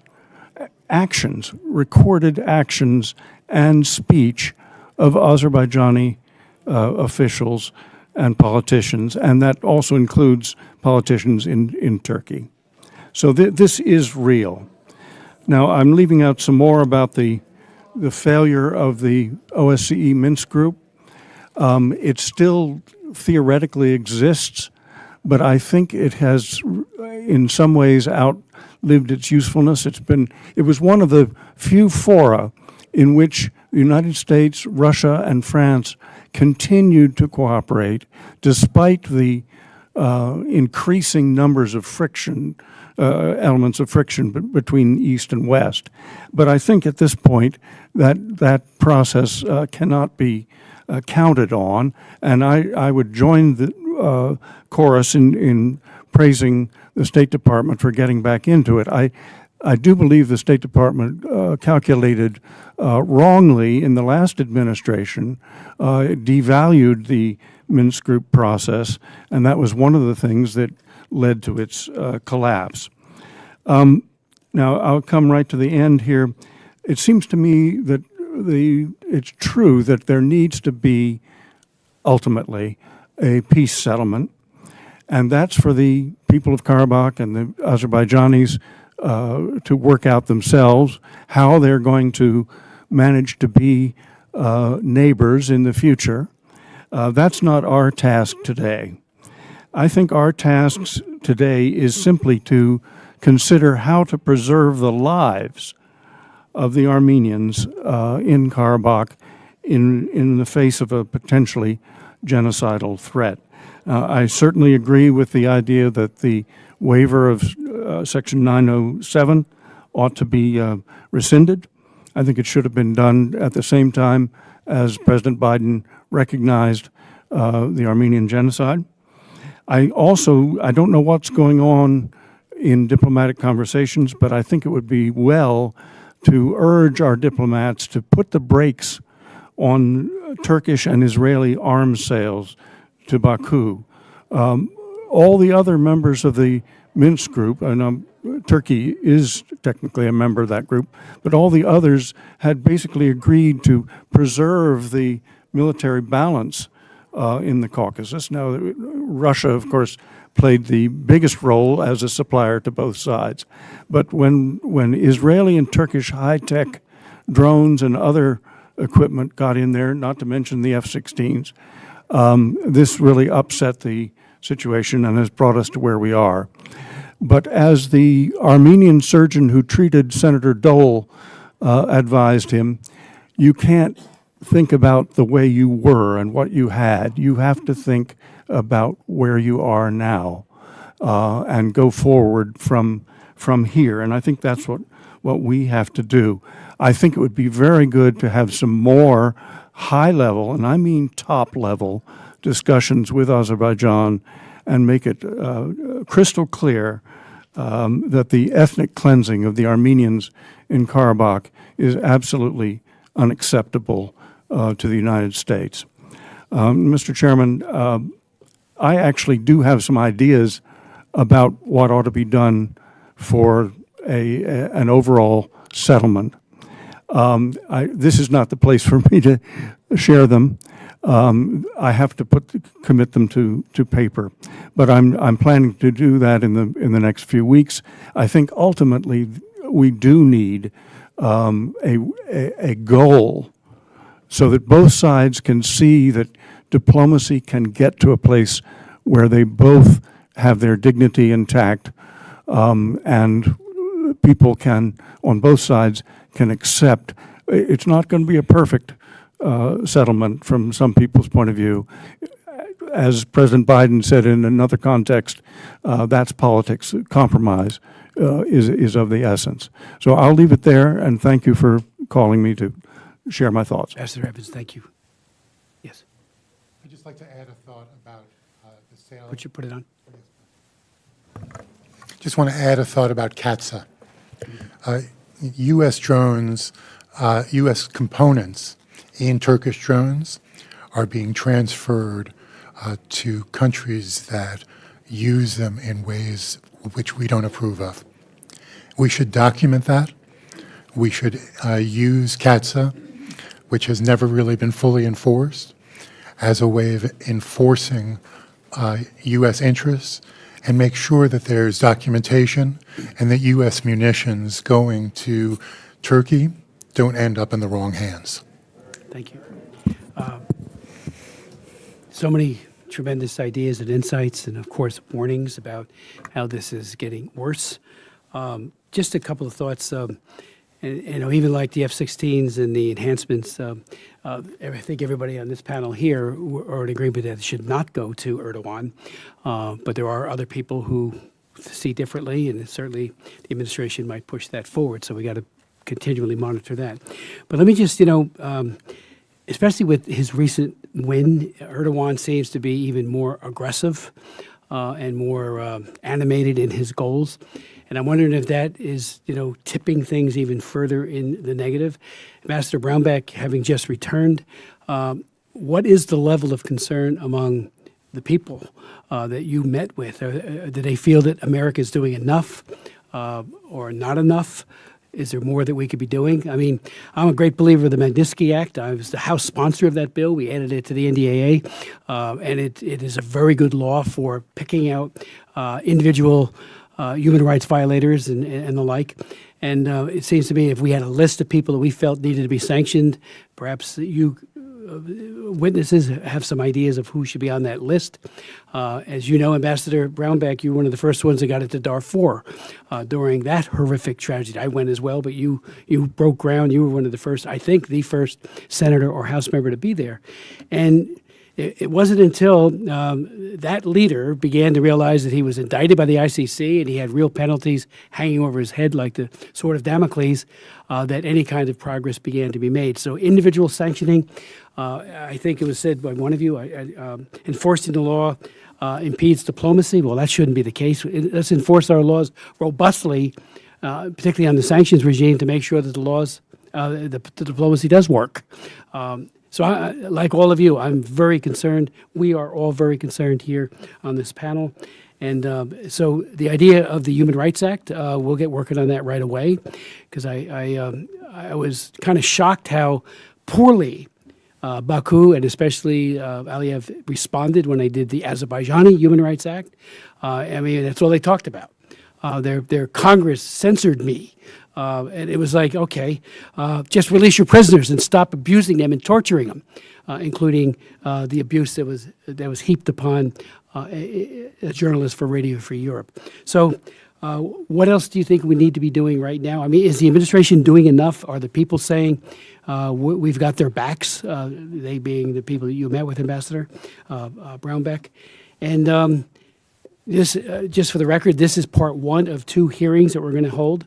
recorded actions and speech of Azerbaijani officials and politicians, and that also includes politicians in Turkey. So this is real. Now, I'm leaving out some more about the failure of the OSCE Minsk group. It still theoretically exists, but I think it has, in some ways, outlived its usefulness. It was one of the few fora in which the United States, Russia, and France continued to cooperate despite the increasing numbers of friction, elements of friction between East and West. But I think at this point that process cannot be counted on, and I would join the chorus in praising the State Department for getting back into it. I do believe the State Department calculated wrongly in the last administration. It devalued the Minsk Group process, and that was one of the things that led to its collapse. Now, I'll come right to the end here. It seems to me that it's true that there needs to be ultimately a peace settlement, and that's for the people of Karabakh and the Azerbaijanis to work out themselves how they're going to manage to be neighbors in the future. That's not our task today. I think our task today is simply to consider how to preserve the lives of the Armenians in Karabakh in the face of a potentially genocidal threat. I certainly agree with the idea that the waiver of Section 907 ought to be rescinded. I think it should have been done at the same time as President Biden recognized the Armenian genocide. I don't know what's going on in diplomatic conversations, but I think it would be well to urge our diplomats to put the brakes on Turkish and Israeli arms sales to Baku. All the other members of the Minsk group, and Turkey is technically a member of that group, but all the others had basically agreed to preserve the military balance in the Caucasus. Now, Russia, of course, played the biggest role as a supplier to both sides. But when Israeli and Turkish high-tech drones and other equipment got in there, not to mention the F-16s, this really upset the situation and has brought us to where we are. But as the Armenian surgeon who treated Senator Dole advised him, you can't think about the way you were and what you had. You have to think about where you are now and go forward from here. And I think that's what we have to do. I think it would be very good to have some more high-level, and I mean top-level, discussions with Azerbaijan and make it crystal clear that the ethnic cleansing of the Armenians in Karabakh is absolutely unacceptable to the United States. Mr. Chairman, I actually do have some ideas about what ought to be done for an overall settlement. This is not the place for me to share them. I have to commit them to paper, but I'm planning to do that in the next few weeks. I think ultimately we do need a goal so that both sides can see that diplomacy can get to a place where they both have their dignity intact, and people can, on both sides, can accept. It's not going to be a perfect settlement from some people's point of view. as President Biden said in another context, that's politics. Compromise is of the essence. So I'll leave it there, and thank you for calling me to share my thoughts. Ambassador Evans, thank you. Yes. I'd just like to add a thought about the sale. Would you put it on? Just want to add a thought about CATSA. U.S. drones, U.S. components in Turkish drones are being transferred to countries that use them in ways which we don't approve of. We should document that. We should use CATSA, which has never really been fully enforced, as a way of enforcing U.S. interests, and make sure that there's documentation and that U.S. munitions going to Turkey don't end up in the wrong hands. Thank you. So many tremendous ideas and insights, and of course, warnings about how this is getting worse. Just a couple of thoughts. Even like the F-16s and the enhancements, I think everybody on this panel here are in agreement that it should not go to Erdogan. But there are other people who see differently, and certainly the administration might push that forward. So we got to continually monitor that. But let me just, especially with his recent win, Erdogan seems to be even more aggressive and more animated in his goals. And I'm wondering if that is, tipping things even further in the negative. Ambassador Brownback, having just returned, what is the level of concern among the people that you met with? Do they feel that America is doing enough or not enough? Is there more that we could be doing? I mean, I'm a great believer of the Magnitsky Act. I was the House sponsor of that bill. We added it to the NDAA, and it is a very good law for picking out individual human rights violators and the like. And it seems to me if we had a list of people that we felt needed to be sanctioned, perhaps you witnesses have some ideas of who should be on that list. As you know, Ambassador Brownback, you were one of the first ones that got into Darfur during that horrific tragedy. I went as well, but you broke ground. You were one of the first, I think, the first senator or House member to be there. And it wasn't until that leader began to realize that he was indicted by the ICC and he had real penalties hanging over his head like the sword of Damocles that any kind of progress began to be made. So individual sanctioning, I think it was said by one of you, enforcing the law impedes diplomacy. Well, that shouldn't be the case. Let's enforce our laws robustly, particularly on the sanctions regime, to make sure that the laws, the diplomacy does work. So like all of you, I'm very concerned. We are all very concerned here on this panel. And so the idea of the Human Rights Act, we'll get working on that right away, because I was kind of shocked how poorly Baku and especially Aliyev responded when they did the Azerbaijani Human Rights Act. I mean, that's all they talked about. Their Congress censored me. And it was like, okay, just release your prisoners and stop abusing them and torturing them, including the abuse that was heaped upon a journalist for Radio Free Europe. So what else do you think we need to be doing right now? I mean, is the administration doing enough? Are the people saying we've got their backs, they being the people that you met with, Ambassador Brownback? And this, just for the record, this is part one of 2 hearings that we're going to hold.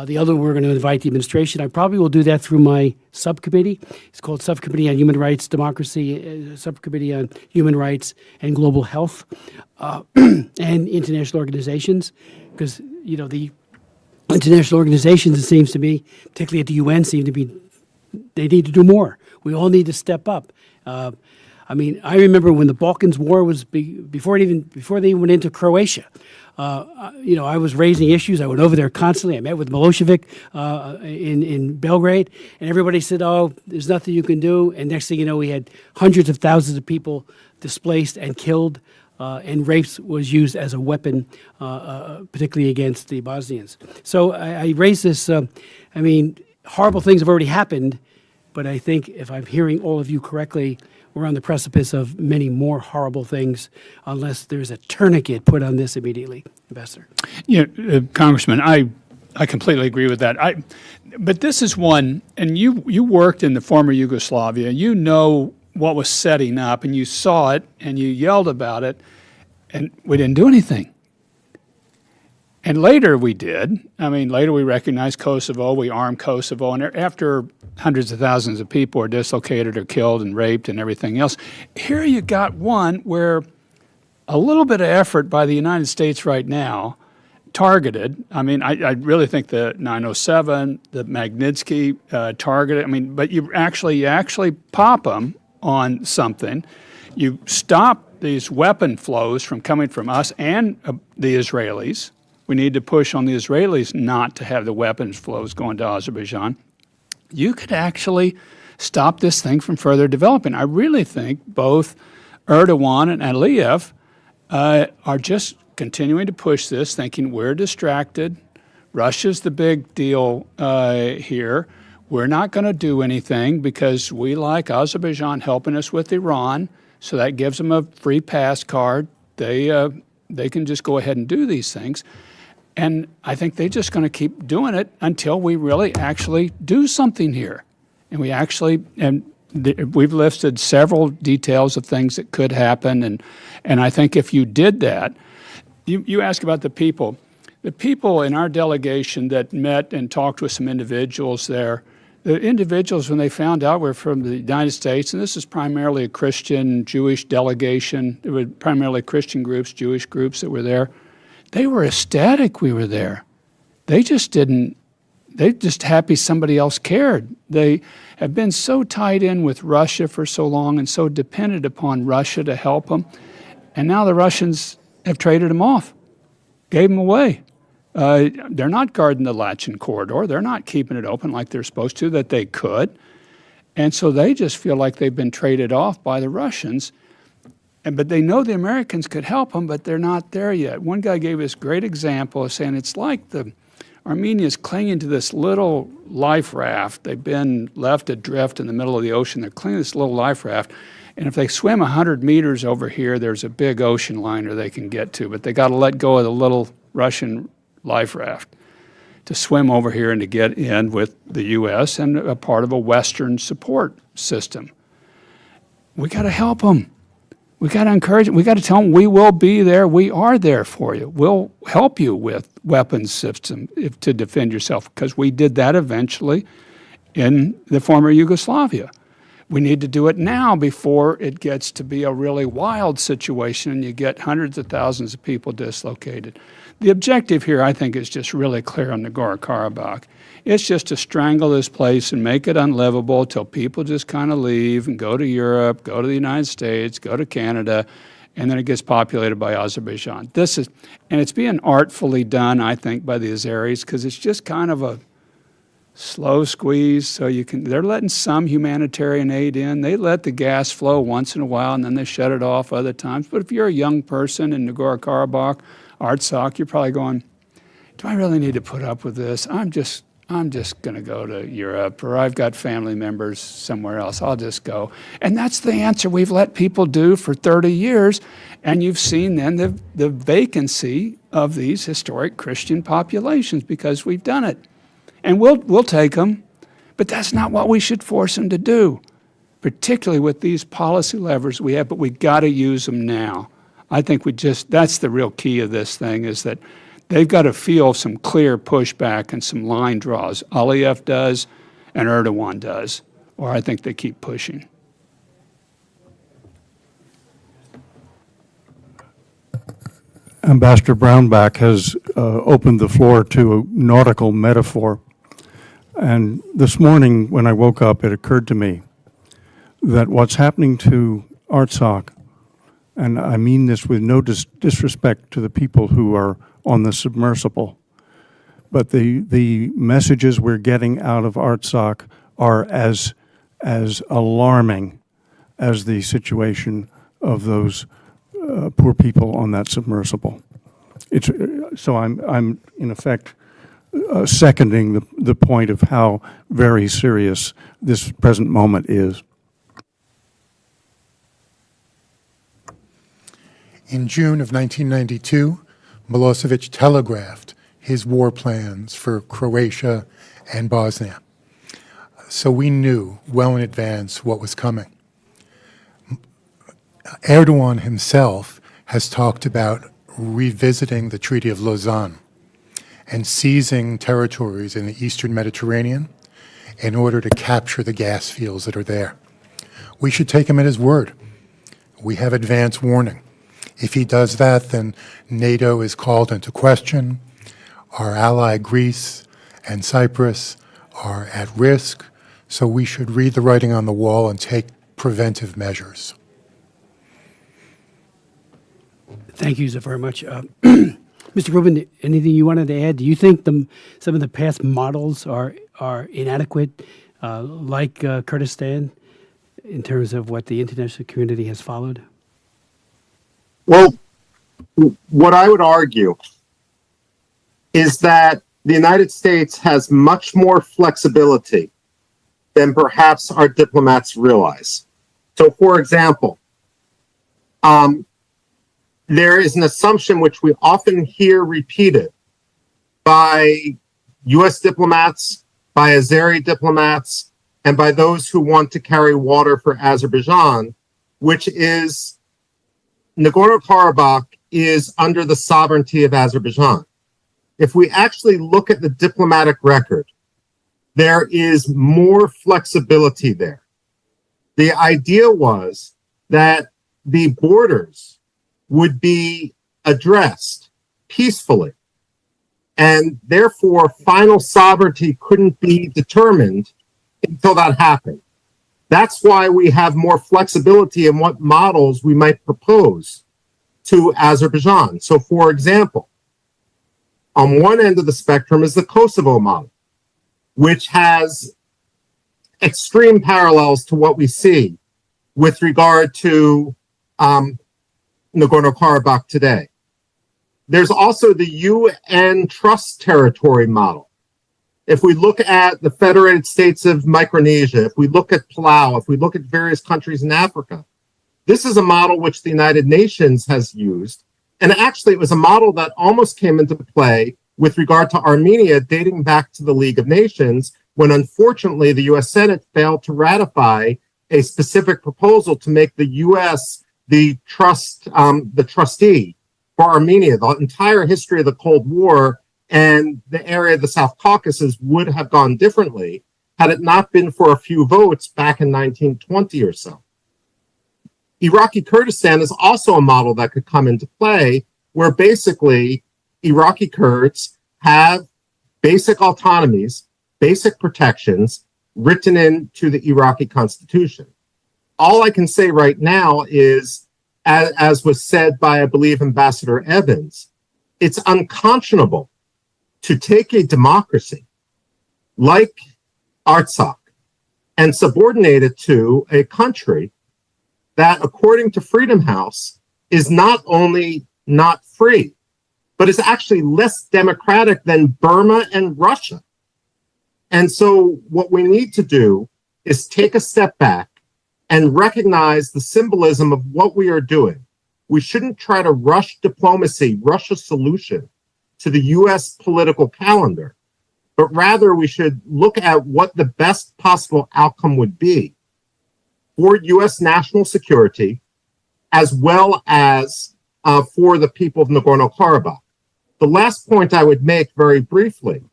The other, we're going to invite the administration. I probably will do that through my subcommittee. It's called Subcommittee on Human Rights, Democracy, Subcommittee on Human Rights and Global Health and international organizations. Because, the international organizations, it seems to me, particularly at the UN, they need to do more. We all need to step up. I mean, I remember when the Balkans War was, before they even went into Croatia, I was raising issues. I went over there constantly. I met with Milosevic in Belgrade, and everybody said, oh, there's nothing you can do. And next thing you know, we had hundreds of thousands of people displaced and killed, and rapes was used as a weapon, particularly against the Bosnians. So I raised this, horrible things have already happened, but I think if I'm hearing all of you correctly, we're on the precipice of many more horrible things unless there's a tourniquet put on this immediately. Ambassador. Yeah, Congressman, I completely agree with that. But this is one, and you worked in the former Yugoslavia. You know what was setting up, and you saw it, and you yelled about it, and we didn't do anything. And later we did. I mean, later we recognized Kosovo, we armed Kosovo, and after hundreds of thousands of people are dislocated or killed and raped and everything else, here you got one where a little bit of effort by the United States right now, targeted. I mean, I really think the 907, the Magnitsky targeted. I mean, but you actually pop them on something. You stop these weapon flows from coming from us and the Israelis. We need to push on the Israelis not to have the weapons flows going to Azerbaijan. You could actually stop this thing from further developing. I really think both Erdogan and Aliyev are just continuing to push this, thinking we're distracted. Russia's the big deal here. We're not going to do anything because we like Azerbaijan helping us with Iran, so that gives them a free pass card. They can just go ahead and do these things. And I think they're just going to keep doing it until we really actually do something here. And we actually, we've listed several details of things that could happen. And I think if you did that, you ask about the people. The people in our delegation that met and talked with some individuals there, the individuals, when they found out we're from the United States, and this is primarily a Christian, Jewish delegation, it was primarily Christian groups, Jewish groups that were there, they were ecstatic we were there. They just happy somebody else cared. They have been so tied in with Russia for so long and so dependent upon Russia to help them. And now the Russians have traded them off, gave them away. They're not guarding the Lachen corridor. They're not keeping it open like they're supposed to, that they could. And so they just feel like they've been traded off by the Russians. But they know the Americans could help them, but they're not there yet. One guy gave us a great example of saying it's like the Armenians clinging to this little life raft. They've been left adrift in the middle of the ocean. They're clinging to this little life raft. And if they swim 100 meters over here, there's a big ocean liner they can get to. But they got to let go of the little Russian life raft to swim over here and to get in with the U.S. and a part of a Western support system. We got to help them. We got to encourage them. We got to tell them we will be there. We are there for you. We'll help you with weapons system to defend yourself, because we did that eventually in the former Yugoslavia. We need to do it now before it gets to be a really wild situation and you get hundreds of thousands of people dislocated. The objective here, I think, is just really clear on Nagorno-Karabakh. It's just to strangle this place and make it unlivable till people just kind of leave and go to Europe, go to the United States, go to Canada, and then it gets populated by Azerbaijan. And it's being artfully done, I think, by the Azeris, because it's just kind of a slow squeeze. So they're letting some humanitarian aid in. They let the gas flow once in a while, and then they shut it off other times. But if you're a young person in Nagorno-Karabakh, Artsakh, you're probably going, do I really need to put up with this? I'm just going to go to Europe, or I've got family members somewhere else. I'll just go. And that's the answer we've let people do for 30 years. And you've seen then the vacancy of these historic Christian populations because we've done it. And we'll take them, but that's not what we should force them to do, particularly with these policy levers we have, but we got to use them now. I think that's the real key of this thing, is that they've got to feel some clear pushback and some line draws. Aliyev does and Erdogan does, or I think they keep pushing. Ambassador Brownback has opened the floor to a nautical metaphor. And this morning when I woke up, it occurred to me that what's happening to Artsakh, and I mean this with no disrespect to the people who are on the submersible, but the messages we're getting out of Artsakh are as alarming as the situation of those poor people on that submersible. So I'm in effect seconding the point of how very serious this present moment is. In June of 1992, Milosevic telegraphed his war plans for Croatia and Bosnia. So we knew well in advance what was coming. Erdogan himself has talked about revisiting the Treaty of Lausanne and seizing territories in the Eastern Mediterranean in order to capture the gas fields that are there. We should take him at his word. We have advance warning. If he does that, then NATO is called into question. Our ally Greece and Cyprus are at risk, so we should read the writing on the wall and take preventive measures. Thank you so very much. Mr. Rubin, anything you wanted to add? Do you think some of the past models are inadequate, like Kurdistan, in terms of what the international community has followed? Well, what I would argue is that the United States has much more flexibility than perhaps our diplomats realize. So, for example, there is an assumption which we often hear repeated by U.S. diplomats, by Azeri diplomats, and by those who want to carry water for Azerbaijan, which is Nagorno-Karabakh is under the sovereignty of Azerbaijan. If we actually look at the diplomatic record, there is more flexibility there. The idea was that the borders would be addressed peacefully, and therefore final sovereignty couldn't be determined until that happened. That's why we have more flexibility in what models we might propose to Azerbaijan. So, for example, on one end of the spectrum is the Kosovo model, which has extreme parallels to what we see with regard to Nagorno-Karabakh today. There's also the UN Trust Territory model. If we look at the Federated States of Micronesia, if we look at Palau, if we look at various countries in Africa, this is a model which the United Nations has used. And actually, it was a model that almost came into play with regard to Armenia, dating back to the League of Nations, when unfortunately the US Senate failed to ratify a specific proposal to make the US the trustee for Armenia. The entire history of the Cold War and the area of the South Caucasus would have gone differently had it not been for a few votes back in 1920 or so. Iraqi Kurdistan is also a model that could come into play, where basically Iraqi Kurds have basic autonomies, basic protections written into the Iraqi constitution. All I can say right now is, as was said by, I believe, Ambassador Evans, it's unconscionable to take a democracy like Artsakh and subordinate it to a country that, according to Freedom House, is not only not free, but is actually less democratic than Burma and Russia. And so what we need to do is take a step back and recognize the symbolism of what we are doing. We shouldn't try to rush diplomacy, rush a solution to the US political calendar, but rather we should look at what the best possible outcome would be for US national security, as well as for the people of Nagorno-Karabakh. The last point I would make very briefly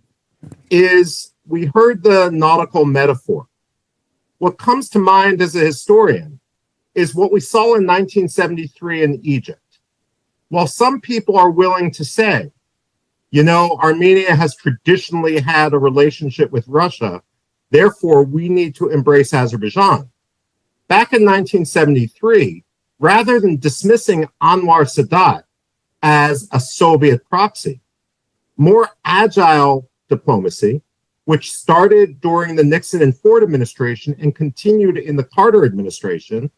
is we heard the nautical metaphor. What comes to mind as a historian is what we saw in 1973 in Egypt. While some people are willing to say, you know, Armenia has traditionally had a relationship with Russia, therefore we need to embrace Azerbaijan. Back in 1973, rather than dismissing Anwar Sadat as a Soviet proxy, more agile diplomacy, which started during the Nixon and Ford administration and continued in the Carter administration,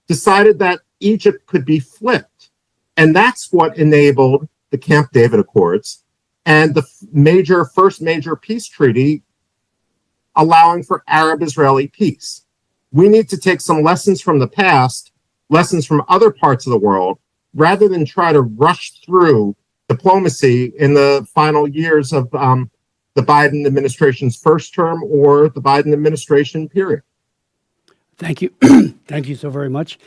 decided that Egypt could be flipped. And that's what enabled the Camp David Accords and the first major peace treaty allowing for Arab-Israeli peace. We need to take some lessons from the past, lessons from other parts of the world, rather than try to rush through diplomacy in the final years of the Biden administration's first term or the Biden administration period. Thank you. Thank you so very much.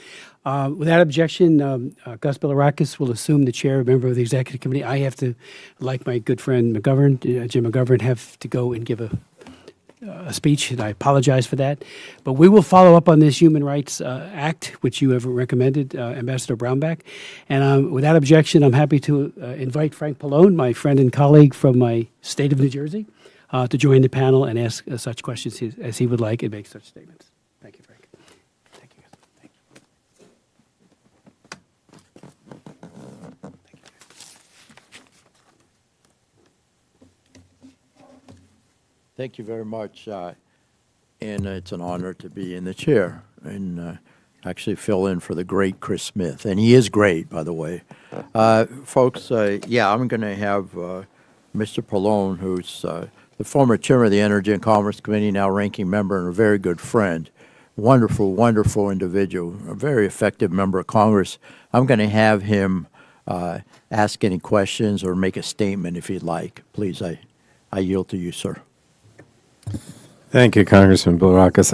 Without objection, Gus Bilirakis will assume the chair, member of the executive committee. I have to, like my good friend McGovern, Jim McGovern, have to go and give a speech, and I apologize for that. But we will follow up on this Human Rights Act, which you have recommended, Ambassador Brownback. And without objection, I'm happy to invite Frank Pallone, my friend and colleague from my state of New Jersey, to join the panel and ask such questions as he would like and make such statements. Thank you, Frank. Thank you. Thank Thank you very much. And it's an honor to be in the chair and actually fill in for the great Chris Smith. And he is great, by the way. Folks, yeah, I'm going to have Mr. Pallone, who's the former chairman of the Energy and Commerce Committee, now ranking member and a very good friend. Wonderful, wonderful individual, a very effective member of Congress. I'm going to have him ask any questions or make a statement if he'd like. Please, I yield to you, sir. Thank you, Congressman Bilirakis.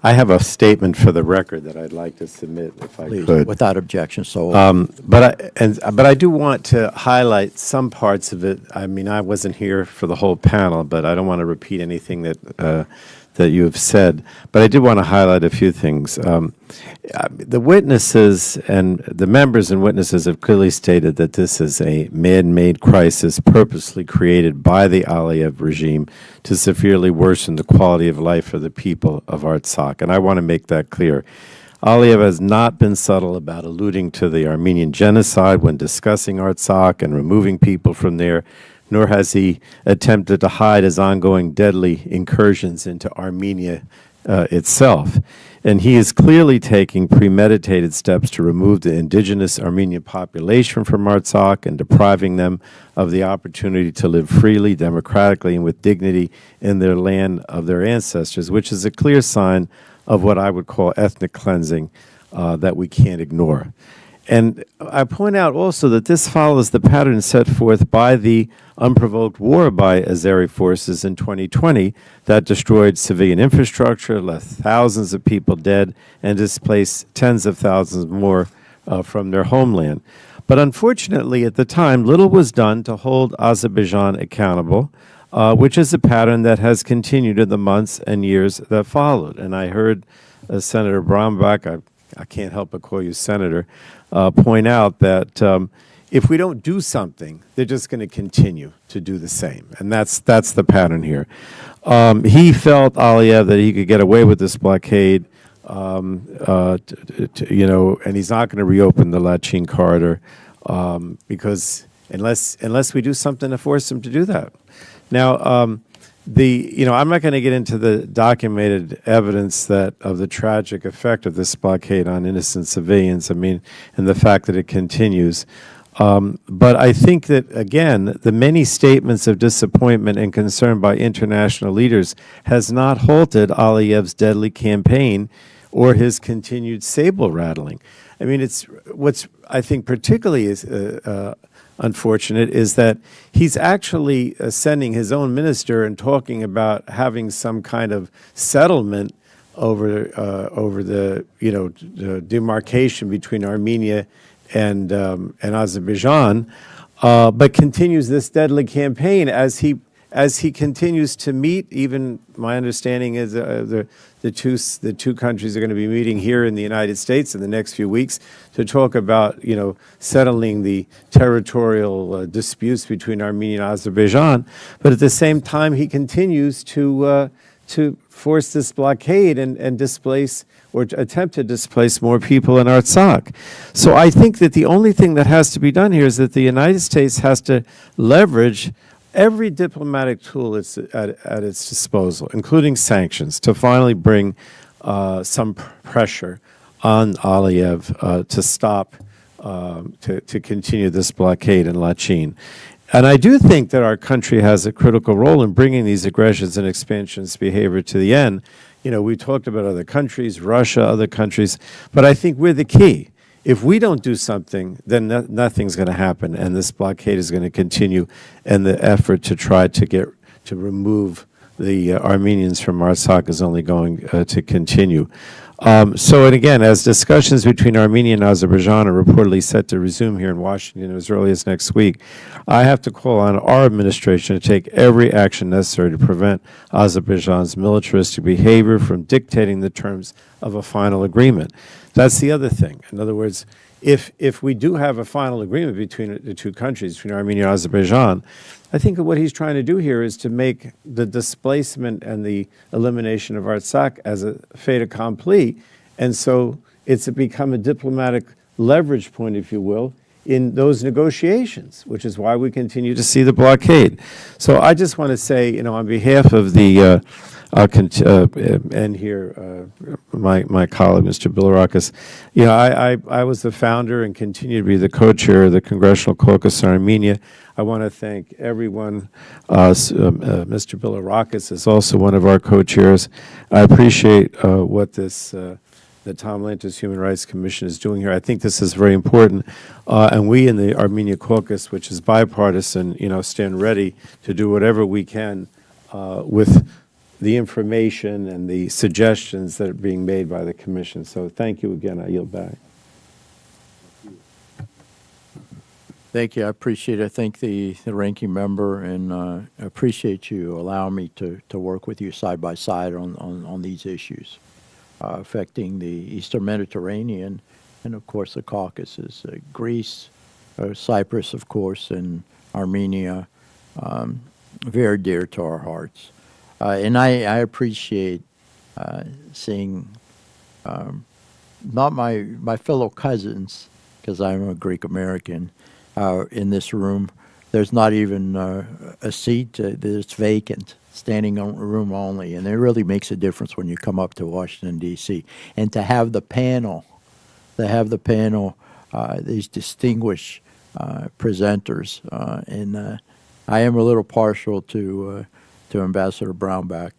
I have a statement for the record that I'd like to submit, if I Please, could. without objection. So, But I do want to highlight some parts of it. I mean, I wasn't here for the whole panel, but I don't want to repeat anything that you have said. But I did want to highlight a few things. The witnesses and the members and witnesses have clearly stated that this is a man-made crisis purposely created by the Aliyev regime to severely worsen the quality of life for the people of Artsakh. And I want to make that clear. Aliyev has not been subtle about alluding to the Armenian genocide when discussing Artsakh and removing people from there, nor has he attempted to hide his ongoing deadly incursions into Armenia itself. And he is clearly taking premeditated steps to remove the indigenous Armenian population from Artsakh and depriving them of the opportunity to live freely, democratically, and with dignity in their land of their ancestors, which is a clear sign of what I would call ethnic cleansing that we can't ignore. And I point out also that this follows the pattern set forth by the unprovoked war by Azeri forces in 2020 that destroyed civilian infrastructure, left thousands of people dead, and displaced tens of thousands more from their homeland. But unfortunately, at the time, little was done to hold Azerbaijan accountable, which is a pattern that has continued in the months and years that followed. And I heard Senator Brownback, I can't help but call you Senator, point out that if we don't do something, they're just going to continue to do the same. And that's the pattern here. He felt, Aliyev, that he could get away with this blockade, you know, and he's not going to reopen the Lachin corridor because unless we do something to force him to do that. Now, you know, I'm not going to get into the documented evidence that of the tragic effect of this blockade on innocent civilians. I mean, and the fact that it continues. But I think that, again, the many statements of disappointment and concern by international leaders has not halted Aliyev's deadly campaign or his continued sable rattling. I mean, it's what's I think particularly is unfortunate is that he's actually sending his own minister and talking about having some kind of settlement over the the demarcation between Armenia and Azerbaijan, but continues this deadly campaign as he continues to meet. Even my understanding is the two countries are going to be meeting here in the United States in the next few weeks to talk about settling the territorial disputes between Armenia and Azerbaijan. But at the same time, he continues to force this blockade and displace or attempt to displace more people in Artsakh. So I think that the only thing that has to be done here is that the United States has to leverage every diplomatic tool at its disposal, including sanctions, to finally bring some pressure on Aliyev to stop, to continue this blockade in Lachin. And I do think that our country has a critical role in bringing these aggressions and expansionist behavior to the end. We talked about other countries, Russia, other countries, but I think we're the key. If we don't do something, then nothing's going to happen, and this blockade is going to continue, and the effort to try to remove the Armenians from Artsakh is only going to continue. And again, as discussions between Armenia and Azerbaijan are reportedly set to resume here in Washington as early as next week, I have to call on our administration to take every action necessary to prevent Azerbaijan's militaristic behavior from dictating the terms of a final agreement. That's the other thing. In other words, if we do have a final agreement between the two countries, between Armenia and Azerbaijan, I think what he's trying to do here is to make the displacement and the elimination of Artsakh as a fait accompli, and so it's become a diplomatic leverage point, if you will, in those negotiations, which is why we continue to see the blockade. So I just want to say, on behalf of the and here, my colleague, Mr. Bilirakis, I was the founder and continue to be the co-chair of the Congressional Caucus in Armenia. I want to thank everyone. Mr. Bilirakis is also one of our co-chairs. I appreciate what the Tom Lantos Human Rights Commission is doing here. I think this is very important. And we in the Armenia Caucus, which is bipartisan, stand ready to do whatever we can with the information and the suggestions that are being made by the commission. So thank you again. I yield back. Thank you. I appreciate it. I thank the ranking member, and I appreciate you allowing me to work with you side by side on these issues affecting the Eastern Mediterranean and, of course, the Caucasus. Greece, Cyprus, of course, and Armenia, very dear to our hearts. And I appreciate seeing not my fellow cousins, because I'm a Greek American, in this room. There's not even a seat that's vacant, standing room only, and it really makes a difference when you come up to Washington, D.C. And to have the panel, these distinguished presenters, and I am a little partial to Ambassador Brownback.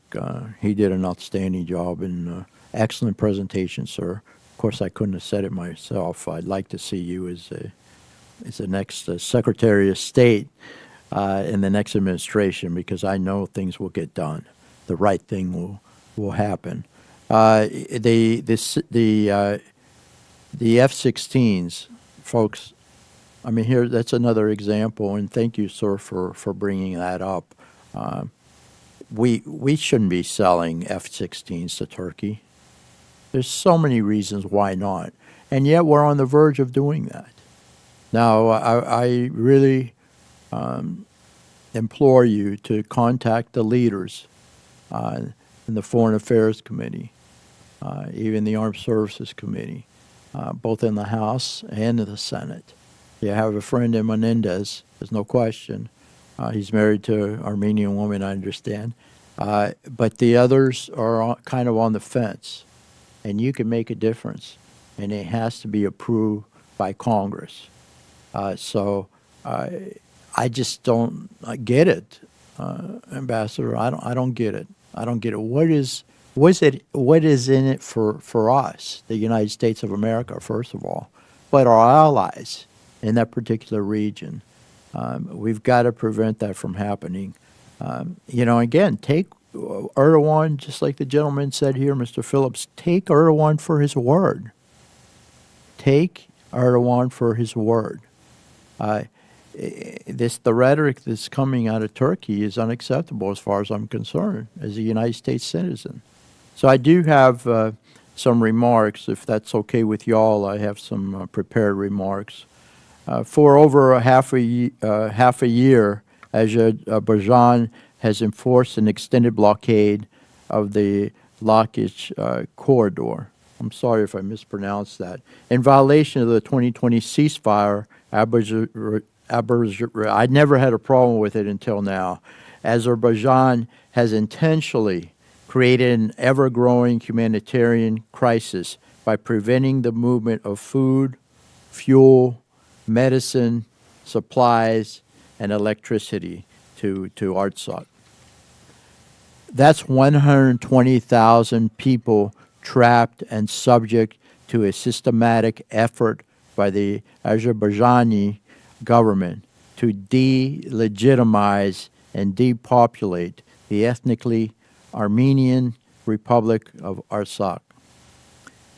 He did an outstanding job and excellent presentation, sir. Of course, I couldn't have said it myself. I'd like to see you as the next Secretary of State in the next administration, because I know things will get done. The right thing will happen. The F-16s, folks. I mean, that's another example, and thank you, sir, for bringing that up. We shouldn't be selling F-16s to Turkey. There's so many reasons why not, and yet we're on the verge of doing that. Now, I really implore you to contact the leaders in the Foreign Affairs Committee, even the Armed Services Committee, both in the House and in the Senate. You have a friend in Menendez, there's no question. He's married to an Armenian woman, I understand. But the others are kind of on the fence. And you can make a difference. And it has to be approved by Congress. So I just don't get it, Ambassador. I don't get it. I don't get it. What is in it for us, the United States of America, first of all, but our allies in that particular region? We've got to prevent that from happening. Again, take Erdogan, just like the gentleman said here, Mr. Phillips, take Erdogan for his word. Take Erdogan for his word. The rhetoric that's coming out of Turkey is unacceptable as far as I'm concerned as a United States citizen. So I do have some remarks, if that's okay with y'all. I have some prepared remarks. For over a half a year, Azerbaijan has enforced an extended blockade of the Lakish corridor. I'm sorry if I mispronounced that. In violation of the 2020 ceasefire, I never had a problem with it until now. Azerbaijan has intentionally created an ever-growing humanitarian crisis by preventing the movement of food, fuel, medicine, supplies, and electricity to Artsakh. That's 120,000 people trapped and subject to a systematic effort by the Azerbaijani government to delegitimize and depopulate the ethnically Armenian Republic of Artsakh.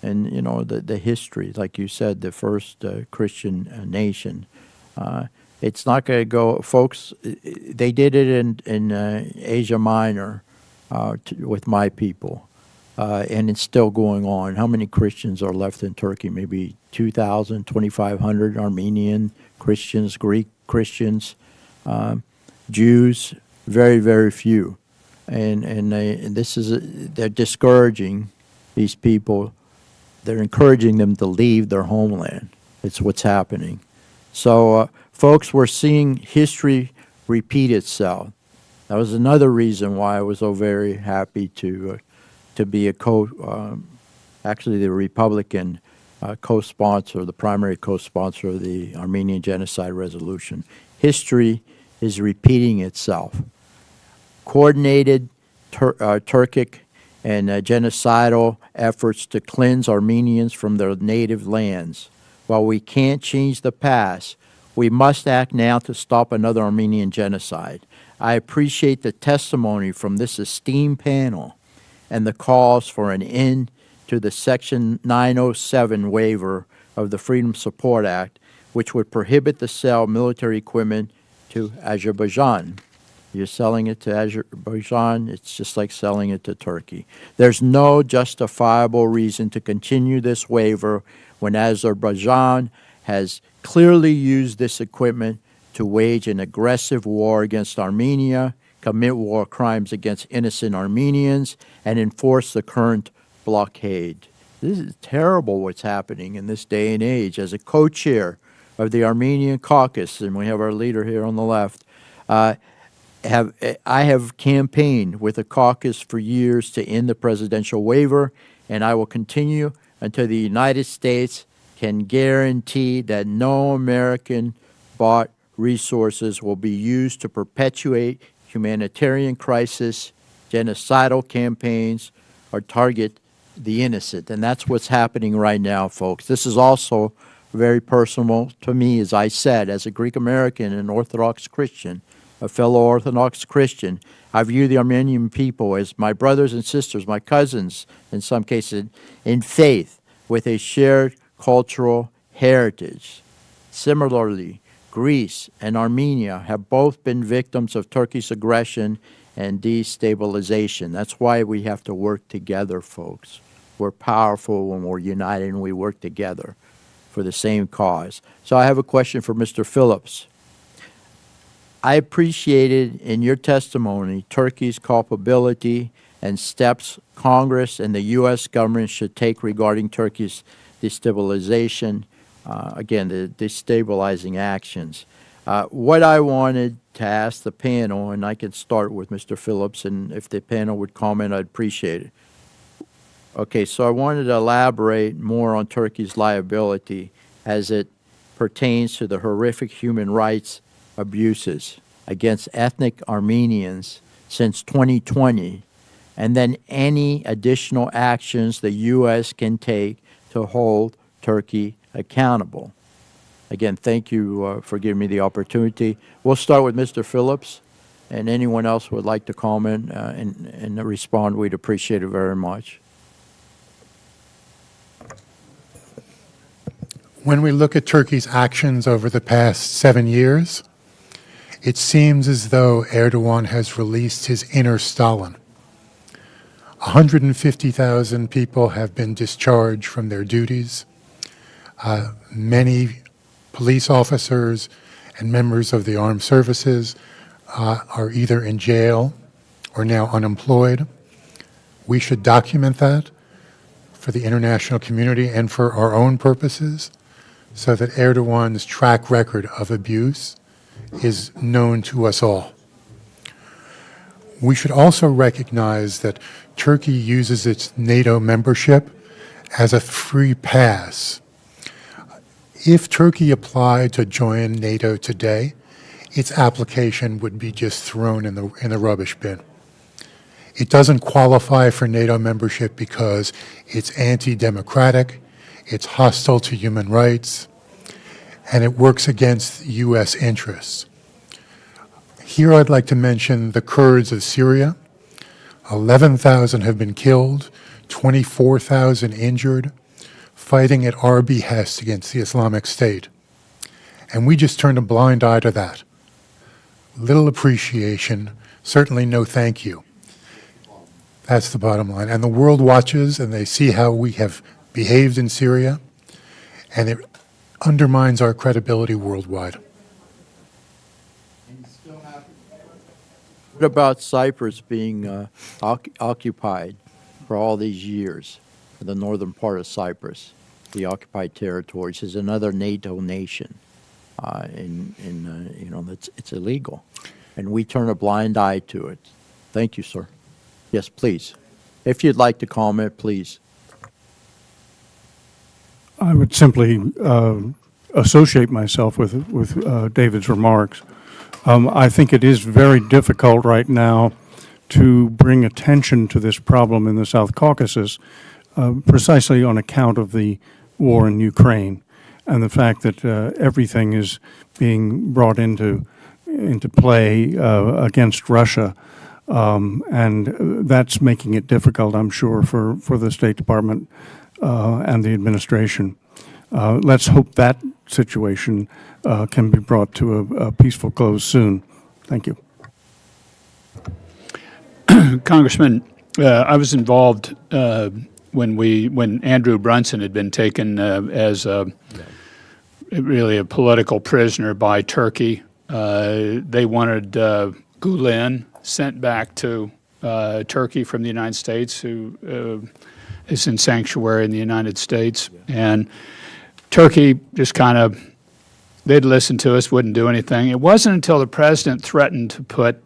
and the history, like you said, the first Christian nation. It's not going to go, folks. They did it in Asia Minor with my people, and it's still going on. How many Christians are left in Turkey? Maybe 2,000, 2,500 Armenian Christians, Greek Christians, Jews. Very, very few, and they're discouraging these people. They're encouraging them to leave their homeland. It's what's happening. So, folks, we're seeing history repeat itself. That was another reason why I was so very happy to be actually the Republican co-sponsor, the primary co-sponsor of the Armenian Genocide Resolution. History is repeating itself. Coordinated Turkic and genocidal efforts to cleanse Armenians from their native lands. While we can't change the past, we must act now to stop another Armenian genocide. I appreciate the testimony from this esteemed panel and the calls for an end to the Section 907 waiver of the Freedom Support Act, which would prohibit the sale of military equipment to Azerbaijan. You're selling it to Azerbaijan, it's just like selling it to Turkey. There's no justifiable reason to continue this waiver when Azerbaijan has clearly used this equipment to wage an aggressive war against Armenia, commit war crimes against innocent Armenians, and enforce the current blockade. This is terrible what's happening in this day and age. As a co-chair of the Armenian caucus, and we have our leader here on the left, I have campaigned with the caucus for years to end the presidential waiver, and I will continue until the United States can guarantee that no American-bought resources will be used to perpetuate humanitarian crisis, genocidal campaigns, or target the innocent. And that's what's happening right now, folks. This is also very personal to me, as I said, as a Greek American and Orthodox Christian, a fellow Orthodox Christian. I view the Armenian people as my brothers and sisters, my cousins, in some cases, in faith, with a shared cultural heritage. Similarly, Greece and Armenia have both been victims of Turkey's aggression and destabilization. That's why we have to work together, folks. We're powerful when we're united and we work together for the same cause. So I have a question for Mr. Phillips. I appreciated in your testimony Turkey's culpability and steps Congress and the U.S. government should take regarding Turkey's destabilization, again, the destabilizing actions. What I wanted to ask the panel, and I can start with Mr. Phillips, and if the panel would comment, I'd appreciate it. Okay, so I wanted to elaborate more on Turkey's liability as it pertains to the horrific human rights abuses against ethnic Armenians since 2020, and then any additional actions the U.S. can take to hold Turkey accountable. Again, thank you for giving me the opportunity. We'll start with Mr. Phillips, and anyone else who would like to comment and respond, we'd appreciate it very much. When we look at Turkey's actions over the past 7 years, it seems as though Erdogan has released his inner Stalin. 150,000 people have been discharged from their duties. Many police officers and members of the armed services are either in jail or now unemployed. We should document that for the international community and for our own purposes, so that Erdogan's track record of abuse is known to us all. We should also recognize that Turkey uses its NATO membership as a free pass. If Turkey applied to join NATO today, its application would be just thrown in the rubbish bin. It doesn't qualify for NATO membership because it's anti-democratic, it's hostile to human rights, and it works against U.S. interests. Here I'd like to mention the Kurds of Syria. 11,000 have been killed, 24,000 injured. fighting at our behest against the Islamic State. And we just turned a blind eye to that. Little appreciation, certainly no thank you. That's the bottom line. And the world watches and they see how we have behaved in Syria, and it undermines our credibility worldwide. What about Cyprus being occupied for all these years? The northern part of Cyprus, the occupied territories, is another NATO nation. It's illegal, and we turn a blind eye to it. Thank you, sir. Yes, please. If you'd like to comment, please. I would simply associate myself with David's remarks. I think it is very difficult right now to bring attention to this problem in the South Caucasus, precisely on account of the war in Ukraine and the fact that everything is being brought into play against Russia. And that's making it difficult, I'm sure, for the State Department and the administration. Let's hope that situation can be brought to a peaceful close soon. Thank you. Congressman, I was involved when Andrew Brunson had been taken as really a political prisoner by Turkey. They wanted Gulen sent back to Turkey from the United States, who is in sanctuary in the United States. And Turkey just they'd listen to us, wouldn't do anything. It wasn't until the president threatened to put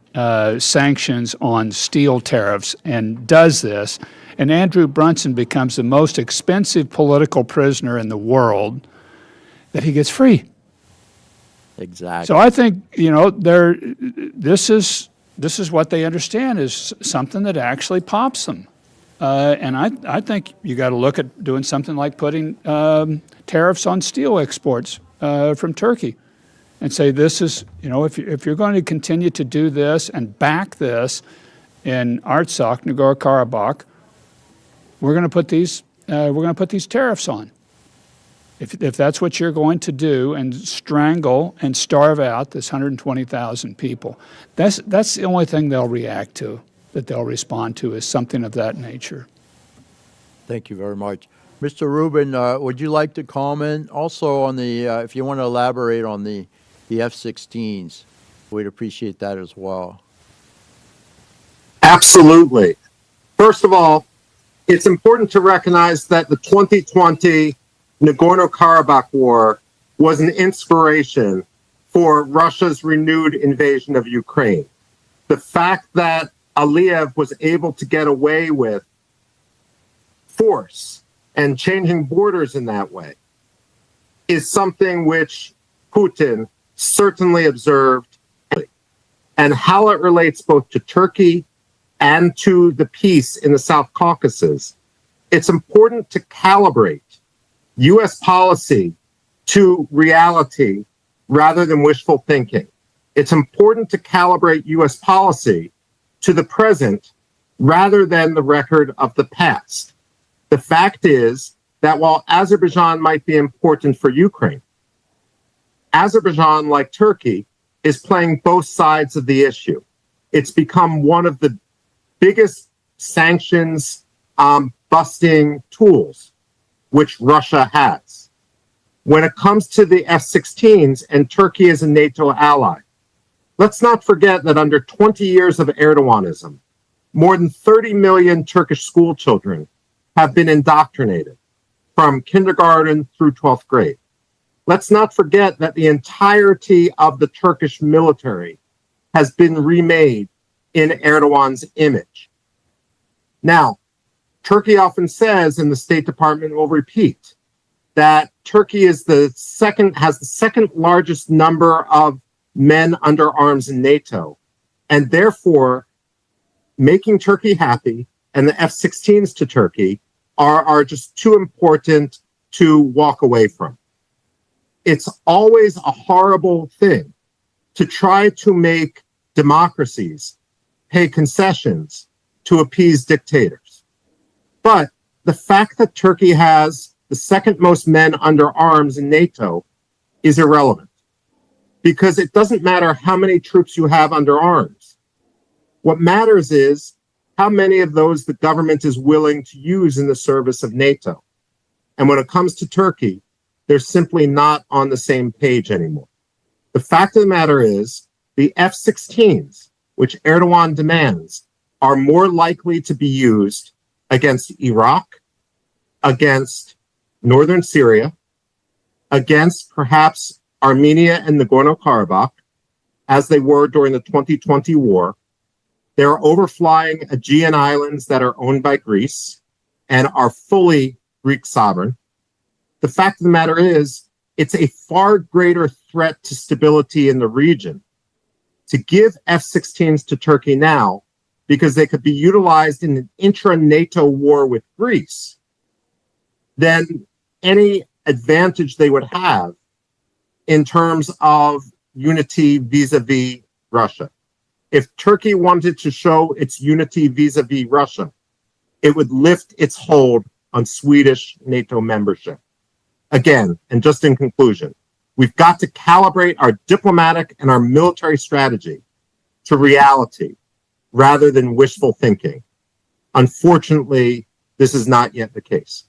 sanctions on steel tariffs and does this, and Andrew Brunson becomes the most expensive political prisoner in the world, that he gets free. Exactly. So I think, this is what they understand is something that actually pops them. And I think you got to look at doing something like putting tariffs on steel exports from Turkey and say this is, if you're going to continue to do this and back this in Artsakh, Nagorno-Karabakh, we're going to put these tariffs on. If that's what you're going to do and strangle and starve out this 120,000 people, that's the only thing they'll react to, that they'll respond to, is something of that nature. Thank you very much. Mr. Rubin, would you like to comment also on the, if you want to elaborate on the F-16s, we'd appreciate that as well. Absolutely. First of all, it's important to recognize that the 2020 Nagorno-Karabakh war was an inspiration for Russia's renewed invasion of Ukraine. The fact that Aliyev was able to get away with force and changing borders in that way is something which Putin certainly observed. And how it relates both to Turkey and to the peace in the South Caucasus, it's important to calibrate U.S. policy to reality rather than wishful thinking. It's important to calibrate U.S. policy to the present rather than the record of the past. The fact is that while Azerbaijan might be important for Ukraine, Azerbaijan, like Turkey, is playing both sides of the issue. It's become one of the biggest sanctions busting tools which Russia has. When it comes to the F-16s, and Turkey is a NATO ally, let's not forget that under 20 years of Erdoganism, more than 30 million Turkish school children have been indoctrinated from kindergarten through 12th grade. Let's not forget that the entirety of the Turkish military has been remade in Erdogan's image. Now, Turkey often says, and the State Department will repeat, that Turkey is has the second largest number of men under arms in NATO, and therefore making Turkey happy and the F-16s to Turkey are just too important to walk away from. It's always a horrible thing to try to make democracies pay concessions to appease dictators. But the fact that Turkey has the second most men under arms in NATO, is irrelevant. Because it doesn't matter how many troops you have under arms. What matters is how many of those the government is willing to use in the service of NATO. And when it comes to Turkey, they're simply not on the same page anymore. The fact of the matter is the F-16s, which Erdogan demands, are more likely to be used against Iraq, against northern Syria, against perhaps Armenia and Nagorno-Karabakh, as they were during the 2020 war. They're overflying Aegean islands that are owned by Greece and are fully Greek sovereign. The fact of the matter is, it's a far greater threat to stability in the region to give F-16s to Turkey now, because they could be utilized in an intra-NATO war with Greece, than any advantage they would have in terms of unity vis-a-vis Russia. If Turkey wanted to show its unity vis-a-vis Russia, it would lift its hold on Swedish NATO membership. Again, and just in conclusion, we've got to calibrate our diplomatic and our military strategy to reality rather than wishful thinking. Unfortunately, this is not yet the case.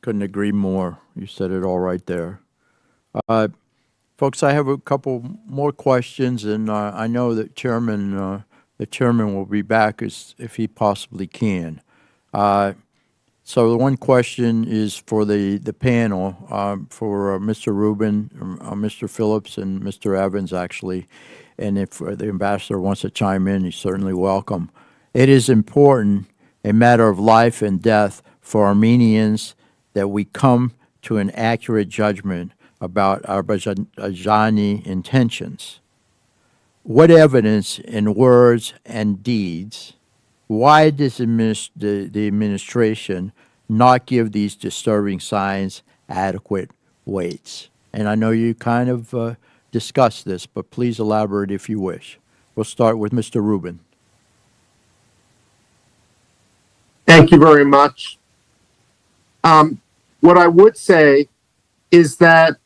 Couldn't agree more. You said it all right there. Folks, I have a couple more questions, and I know that the chairman will be back if he possibly can. So the one question is for the panel, for Mr. Rubin, Mr. Phillips, and Mr. Evans, actually. And if the ambassador wants to chime in, he's certainly welcome. It is important, a matter of life and death for Armenians, that we come to an accurate judgment about Azerbaijani intentions. What evidence in words and deeds? Why does the administration not give these disturbing signs adequate weights? And I know you kind of discussed this, but please elaborate if you wish. We'll start with Mr. Rubin. Thank you very much. What I would say is that,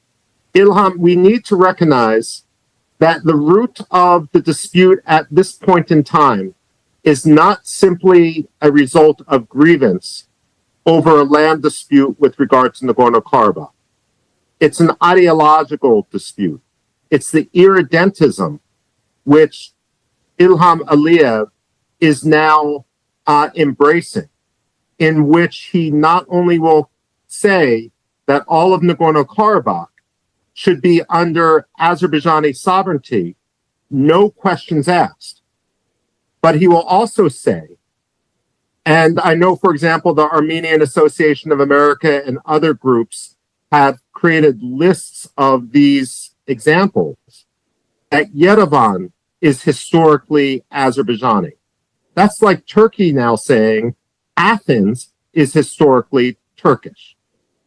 Ilham, we need to recognize that the root of the dispute at this point in time is not simply a result of grievance over a land dispute with regard to Nagorno-Karabakh. It's an ideological dispute. It's the irredentism which Ilham Aliyev is now embracing, in which he not only will say that all of Nagorno-Karabakh should be under Azerbaijani sovereignty, no questions asked. But he will also say, and I know, for example, the Armenian Association of America and other groups have created lists of these examples, that Yerevan is historically Azerbaijani. That's like Turkey now saying Athens is historically Turkish.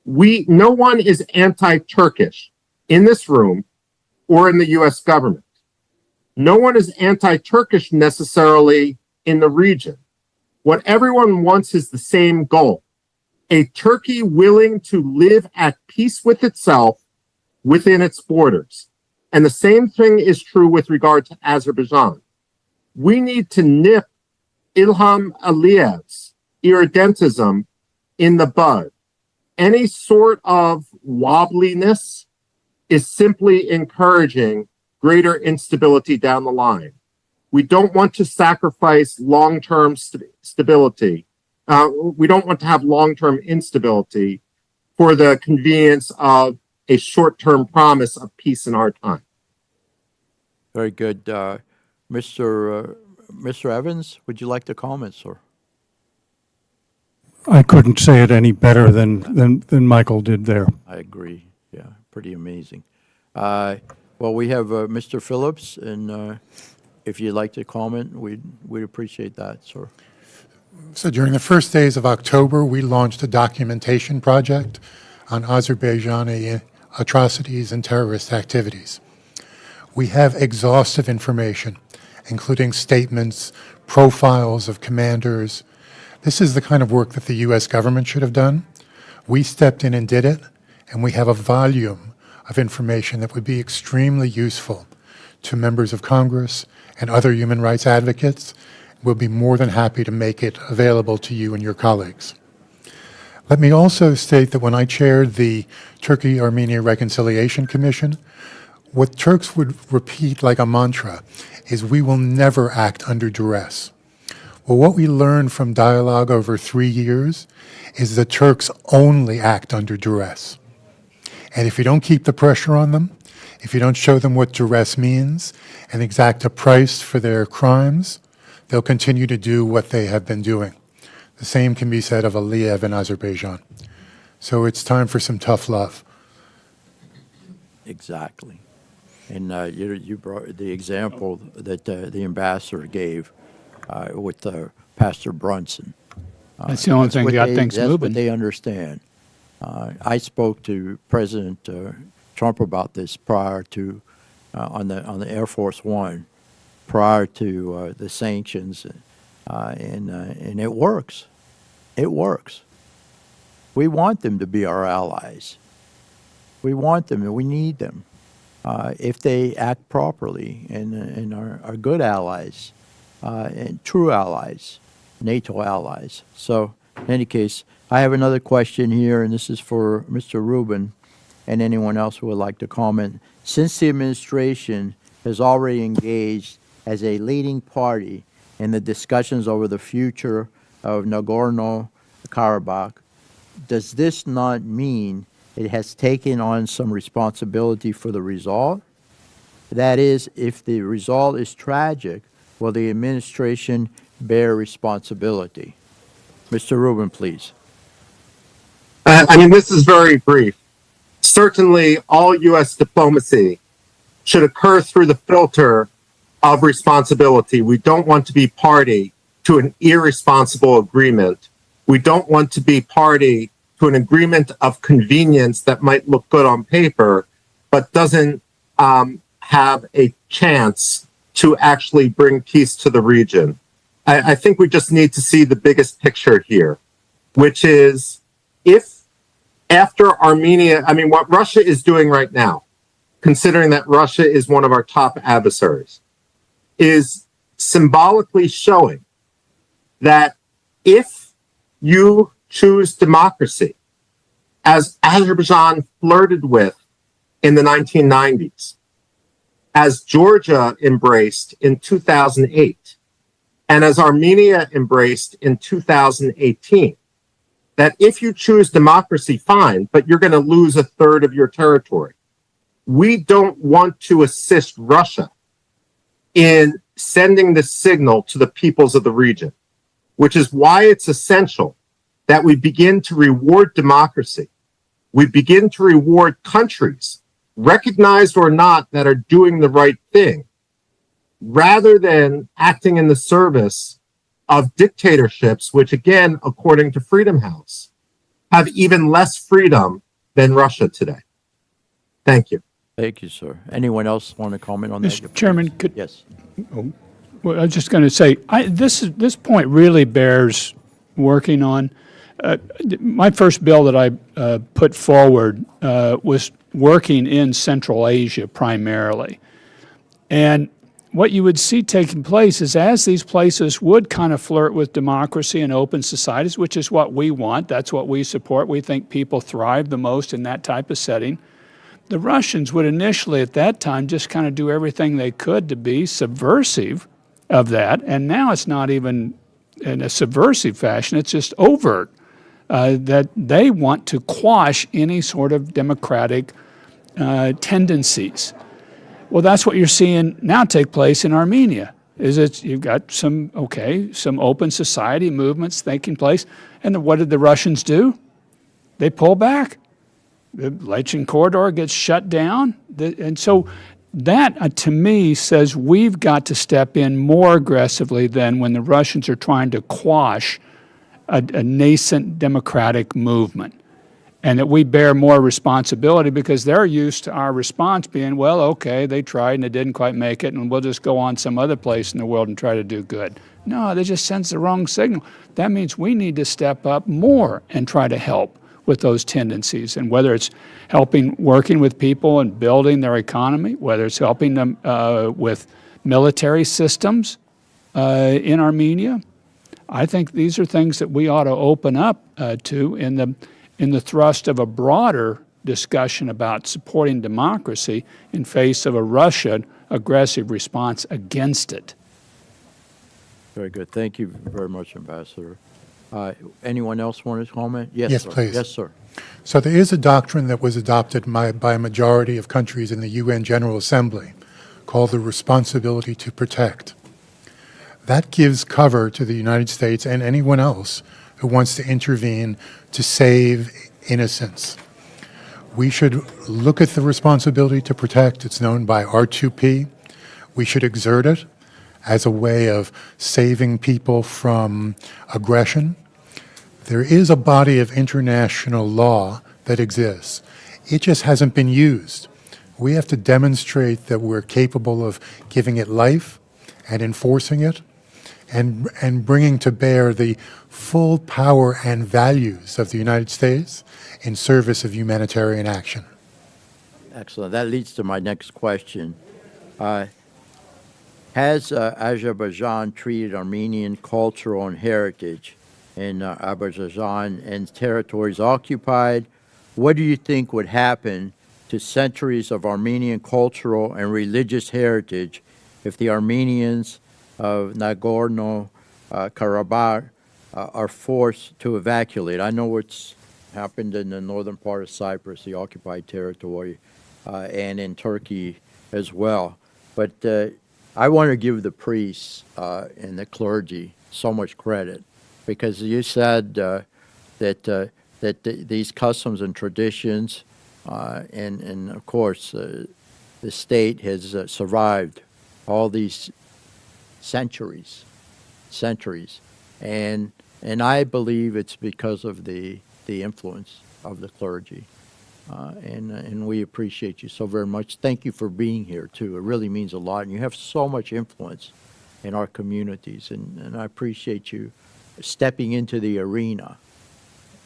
No one is anti-Turkish in this room or in the US government. No one is anti-Turkish necessarily in the region. What everyone wants is the same goal: a Turkey willing to live at peace with itself within its borders. And the same thing is true with regard to Azerbaijan. We need to nip Ilham Aliyev's irredentism in the bud. Any sort of wobbliness is simply encouraging greater instability down the line. We don't want to sacrifice long-term stability. We don't want to have long-term instability for the convenience of a short-term promise of peace in our time. Very good. Mr. Evans, would you like to comment, sir? I couldn't say it any better than Michael did there. I agree. Yeah, pretty amazing. Well, we have Mr. Phillips, and if you'd like to comment, we'd appreciate that, sir. So during the first days of October, we launched a documentation project on Azerbaijani atrocities and terrorist activities. We have exhaustive information, including statements, profiles of commanders, This is the kind of work that the U.S. government should have done. We stepped in and did it, and we have a volume of information that would be extremely useful to members of Congress and other human rights advocates. We'll be more than happy to make it available to you and your colleagues. Let me also state that when I chaired the Turkey-Armenia Reconciliation Commission, what Turks would repeat like a mantra is we will never act under duress. Well, what we learned from dialogue over 3 years is the Turks only act under duress. And if you don't keep the pressure on them, if you don't show them what duress means and exact a price for their crimes, they'll continue to do what they have been doing. The same can be said of Aliyev in Azerbaijan. So it's time for some tough love. Exactly. And you brought the example that the ambassador gave with Pastor Brunson. That's the only thing that got things That's moving. what they understand. I spoke to President Trump about this prior to on the Air Force One, prior to the sanctions, and it works. It works. We want them to be our allies. We want them and we need them if they act properly and are good allies and true allies, NATO allies. So, in any case, I have another question here, and this is for Mr. Rubin and anyone else who would like to comment. Since the administration has already engaged as a leading party in the discussions over the future of Nagorno-Karabakh, does this not mean it has taken on some responsibility for the result? That is, if the result is tragic, will the administration bear responsibility? Mr. Rubin, please. I mean, this is very brief. Certainly, all U.S. diplomacy should occur through the filter of responsibility. We don't want to be party to an irresponsible agreement. We don't want to be party to an agreement of convenience that might look good on paper, but doesn't have a chance to actually bring peace to the region. I think we just need to see the biggest picture here, which is if after Armenia, I mean, what Russia is doing right now, considering that Russia is one of our top adversaries, is symbolically showing that if you choose democracy, as Azerbaijan flirted with in the 1990s, as Georgia embraced in 2008, and as Armenia embraced in 2018, that if you choose democracy, fine, but you're going to lose a third of your territory. We don't want to assist Russia in sending the signal to the peoples of the region, which is why it's essential that we begin to reward democracy. We begin to reward countries, recognized or not, that are doing the right thing, rather than acting in the service of dictatorships, which again, according to Freedom House, have even less freedom than Russia today. Thank you. Thank you, sir. Anyone else want to comment on that? Mr. Chairman, could, Yes. well, I was just going to say, this point really bears working on. My first bill that I put forward was working in Central Asia primarily. And what you would see taking place is as these places would kind of flirt with democracy and open societies, which is what we want, that's what we support, we think people thrive the most in that type of setting, the Russians would initially at that time just kind of do everything they could to be subversive of that, and now it's not even in a subversive fashion, it's just overt, that they want to quash any sort of democratic tendencies. Well, that's what you're seeing now take place in Armenia, is that you've got some open society movements taking place, and what did the Russians do? They pull back. The Lachin corridor gets shut down, and so that, to me, says we've got to step in more aggressively than when the Russians are trying to quash a nascent democratic movement. and that we bear more responsibility because they're used to our response being, well, okay, they tried and it didn't quite make it, and we'll just go on some other place in the world and try to do good. No, that just sends the wrong signal. That means we need to step up more and try to help with those tendencies, and whether it's working with people and building their economy, whether it's helping them with military systems in Armenia. I think these are things that we ought to open up to in the thrust of a broader discussion about supporting democracy in face of a Russian aggressive response against it. Very good. Thank you very much, Ambassador. Anyone else want to comment? Yes, sir. please. Yes, sir. So there is a doctrine that was adopted by a majority of countries in the UN General Assembly called the responsibility to protect. That gives cover to the United States and anyone else who wants to intervene to save innocence. We should look at the responsibility to protect. It's known by R2P. We should exert it as a way of saving people from aggression. There is a body of international law that exists. It just hasn't been used. We have to demonstrate that we're capable of giving it life and enforcing it and bringing to bear the full power and values of the United States in service of humanitarian action. Excellent. That leads to my next question. Has Azerbaijan treated Armenian cultural and heritage in Azerbaijan and territories occupied? What do you think would happen to centuries of Armenian cultural and religious heritage if the Armenians of Nagorno-Karabakh are forced to evacuate? I know what's happened in the northern part of Cyprus, the occupied territory, and in Turkey as well. But I want to give the priests and the clergy so much credit, because you said that these customs and traditions, and of course, the state has survived all these centuries, and I believe it's because of the influence of the clergy, and we appreciate you so very much. Thank you for being here too. It really means a lot, and you have so much influence in our communities, and I appreciate you stepping into the arena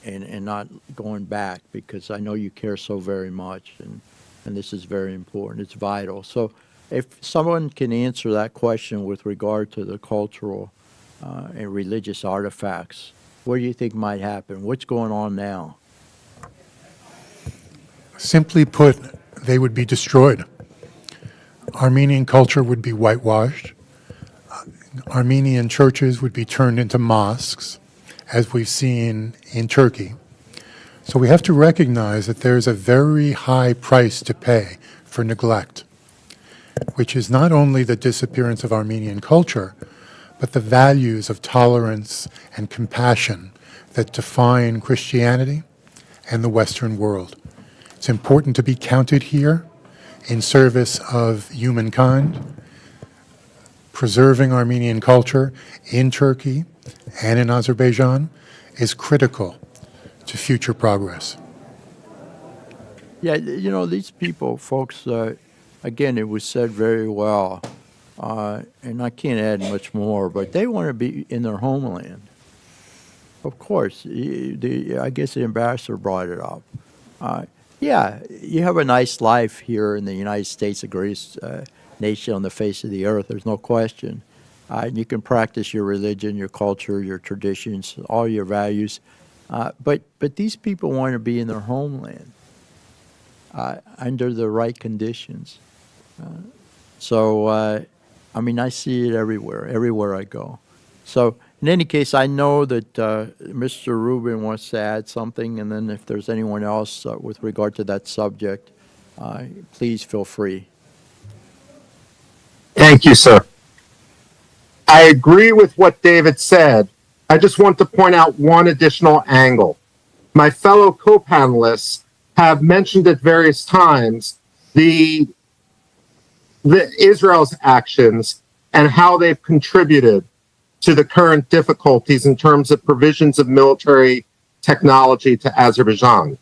and not going back, because I know you care so very much, and this is very important. It's vital. So if someone can answer that question with regard to the cultural and religious artifacts, what do you think might happen? What's going on now? Simply put, they would be destroyed. Armenian culture would be whitewashed. Armenian churches would be turned into mosques, as we've seen in Turkey. So we have to recognize that there's a very high price to pay for neglect, which is not only the disappearance of Armenian culture, but the values of tolerance and compassion that define Christianity and the Western world. It's important to be counted here in service of humankind. Preserving Armenian culture in Turkey and in Azerbaijan is critical to future progress. Yeah, you know, these people, folks, again, it was said very well, and I can't add much more, but they want to be in their homeland. Of course, I guess the ambassador brought it up. Yeah, you have a nice life here in the United States, the greatest nation on the face of the earth, there's no question. You can practice your religion, your culture, your traditions, all your values, but these people want to be in their homeland under the right conditions. So, I mean, I see it everywhere I go. So, in any case, I know that Mr. Rubin wants to add something, and then if there's anyone else with regard to that subject, please feel free. Thank you, sir. I agree with what David said. I just want to point out one additional angle. My fellow co-panelists have mentioned at various times the Israel's actions and how they've contributed to the current difficulties in terms of provisions of military technology to Azerbaijan.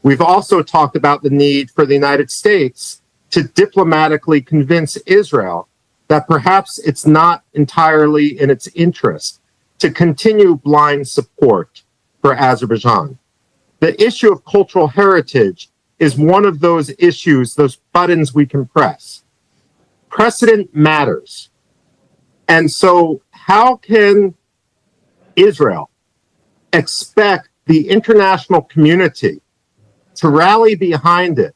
We've also talked about the need for the United States to diplomatically convince Israel that perhaps it's not entirely in its interest to continue blind support for Azerbaijan. The issue of cultural heritage is one of those issues, those buttons we can press. Precedent matters. And so how can Israel expect the international community to rally behind it,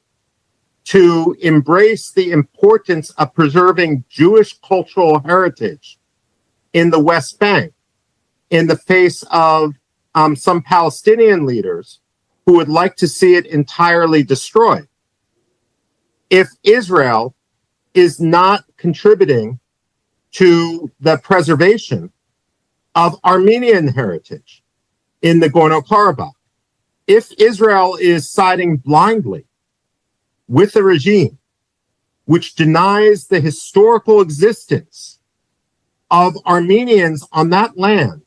to embrace the importance of preserving Jewish cultural heritage in the West Bank in the face of some Palestinian leaders who would like to see it entirely destroyed? If Israel is not contributing to the preservation of Armenian heritage in the Nagorno-Karabakh, if Israel is siding blindly with a regime which denies the historical existence of Armenians on that land,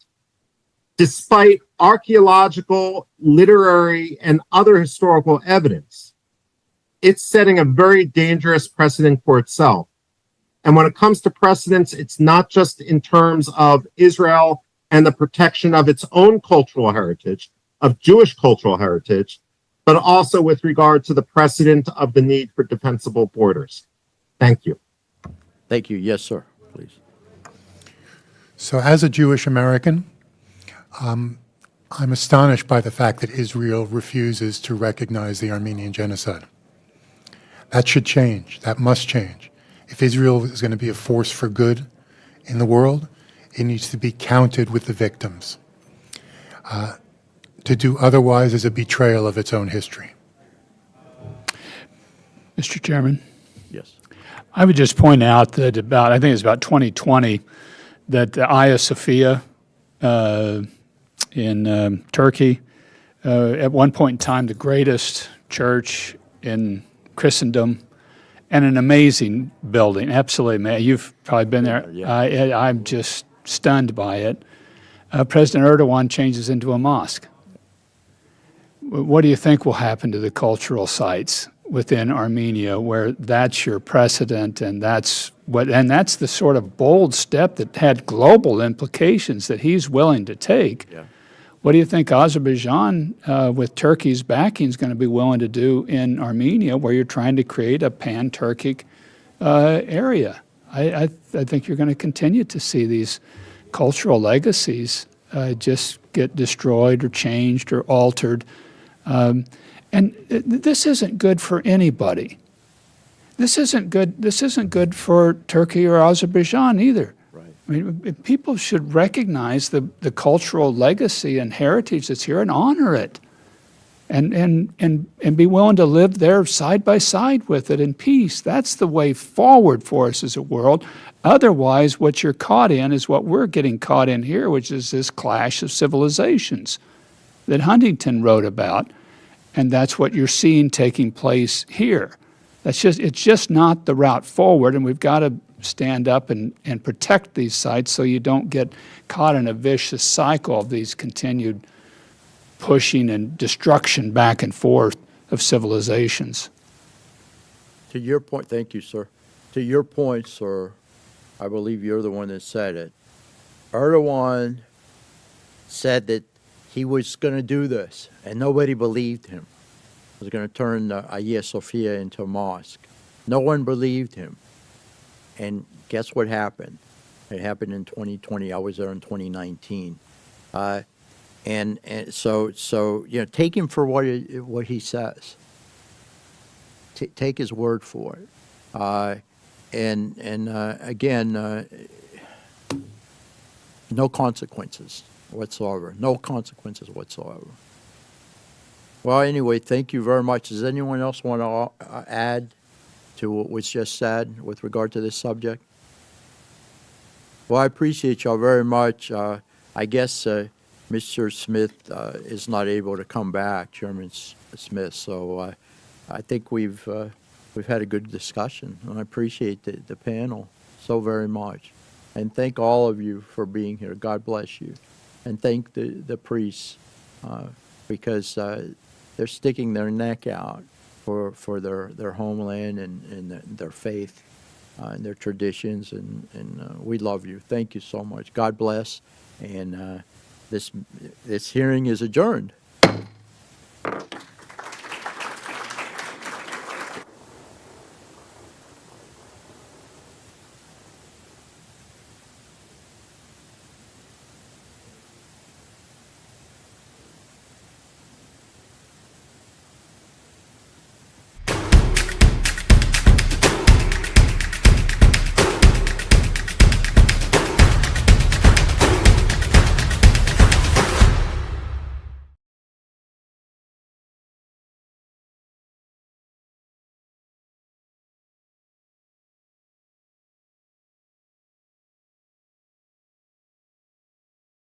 despite archaeological, literary, and other historical evidence, it's setting a very dangerous precedent for itself. And when it comes to precedents, it's not just in terms of Israel and the protection of its own cultural heritage, of Jewish cultural heritage, but also with regard to the precedent of the need for defensible borders. Thank you. Thank you. Yes, sir. Please. So as a Jewish American, I'm astonished by the fact that Israel refuses to recognize the Armenian genocide. That should change. That must change. If Israel is going to be a force for good in the world, it needs to be counted with the victims. To do otherwise is a betrayal of its own history. Mr. Chairman, Yes. I would just point out that I think it's about 2020, that the Hagia Sophia in Turkey, at one point in time, the greatest church in Christendom, and an amazing building, absolutely amazing. You've probably been there. Yeah. I'm just stunned by it. President Erdogan changes into a mosque. What do you think will happen to the cultural sites within Armenia where that's your precedent, and that's the sort of bold step that had global implications that he's willing to take? Yeah. What do you think Azerbaijan, with Turkey's backing, is going to be willing to do in Armenia, where you're trying to create a pan-Turkic area? I think you're going to continue to see these cultural legacies just get destroyed or changed or altered. And this isn't good for anybody. This isn't good for Turkey or Azerbaijan either. Right. I mean, people should recognize the cultural legacy and heritage that's here and honor it, and be willing to live there side by side with it in peace. That's the way forward for us as a world. Otherwise, what you're caught in is what we're getting caught in here, which is this clash of civilizations that Huntington wrote about, and that's what you're seeing taking place here. It's just not the route forward, and we've got to stand up and protect these sites so you don't get caught in a vicious cycle of these continued pushing and destruction back and forth of civilizations. To your point, thank you, sir. To your point, sir, I believe you're the one that said it. Erdogan said that he was going to do this, and nobody believed him. He was going to turn Hagia Sophia into a mosque. No one believed him. And guess what happened? It happened in 2020. I was there in 2019. And so take him for what he says. Take his word for it. Again, no consequences whatsoever. No consequences whatsoever. Well, anyway, thank you very much. Does anyone else want to add to what was just said with regard to this subject? Well, I appreciate y'all very much. I guess Mr. Smith is not able to come back, Chairman Smith. So I think we've had a good discussion, and I appreciate the panel so very much. And thank all of you for being here. God bless you. And thank the priests because they're sticking their neck out for their homeland and their faith and their traditions, and we love you. Thank you so much. God bless, and this hearing is adjourned.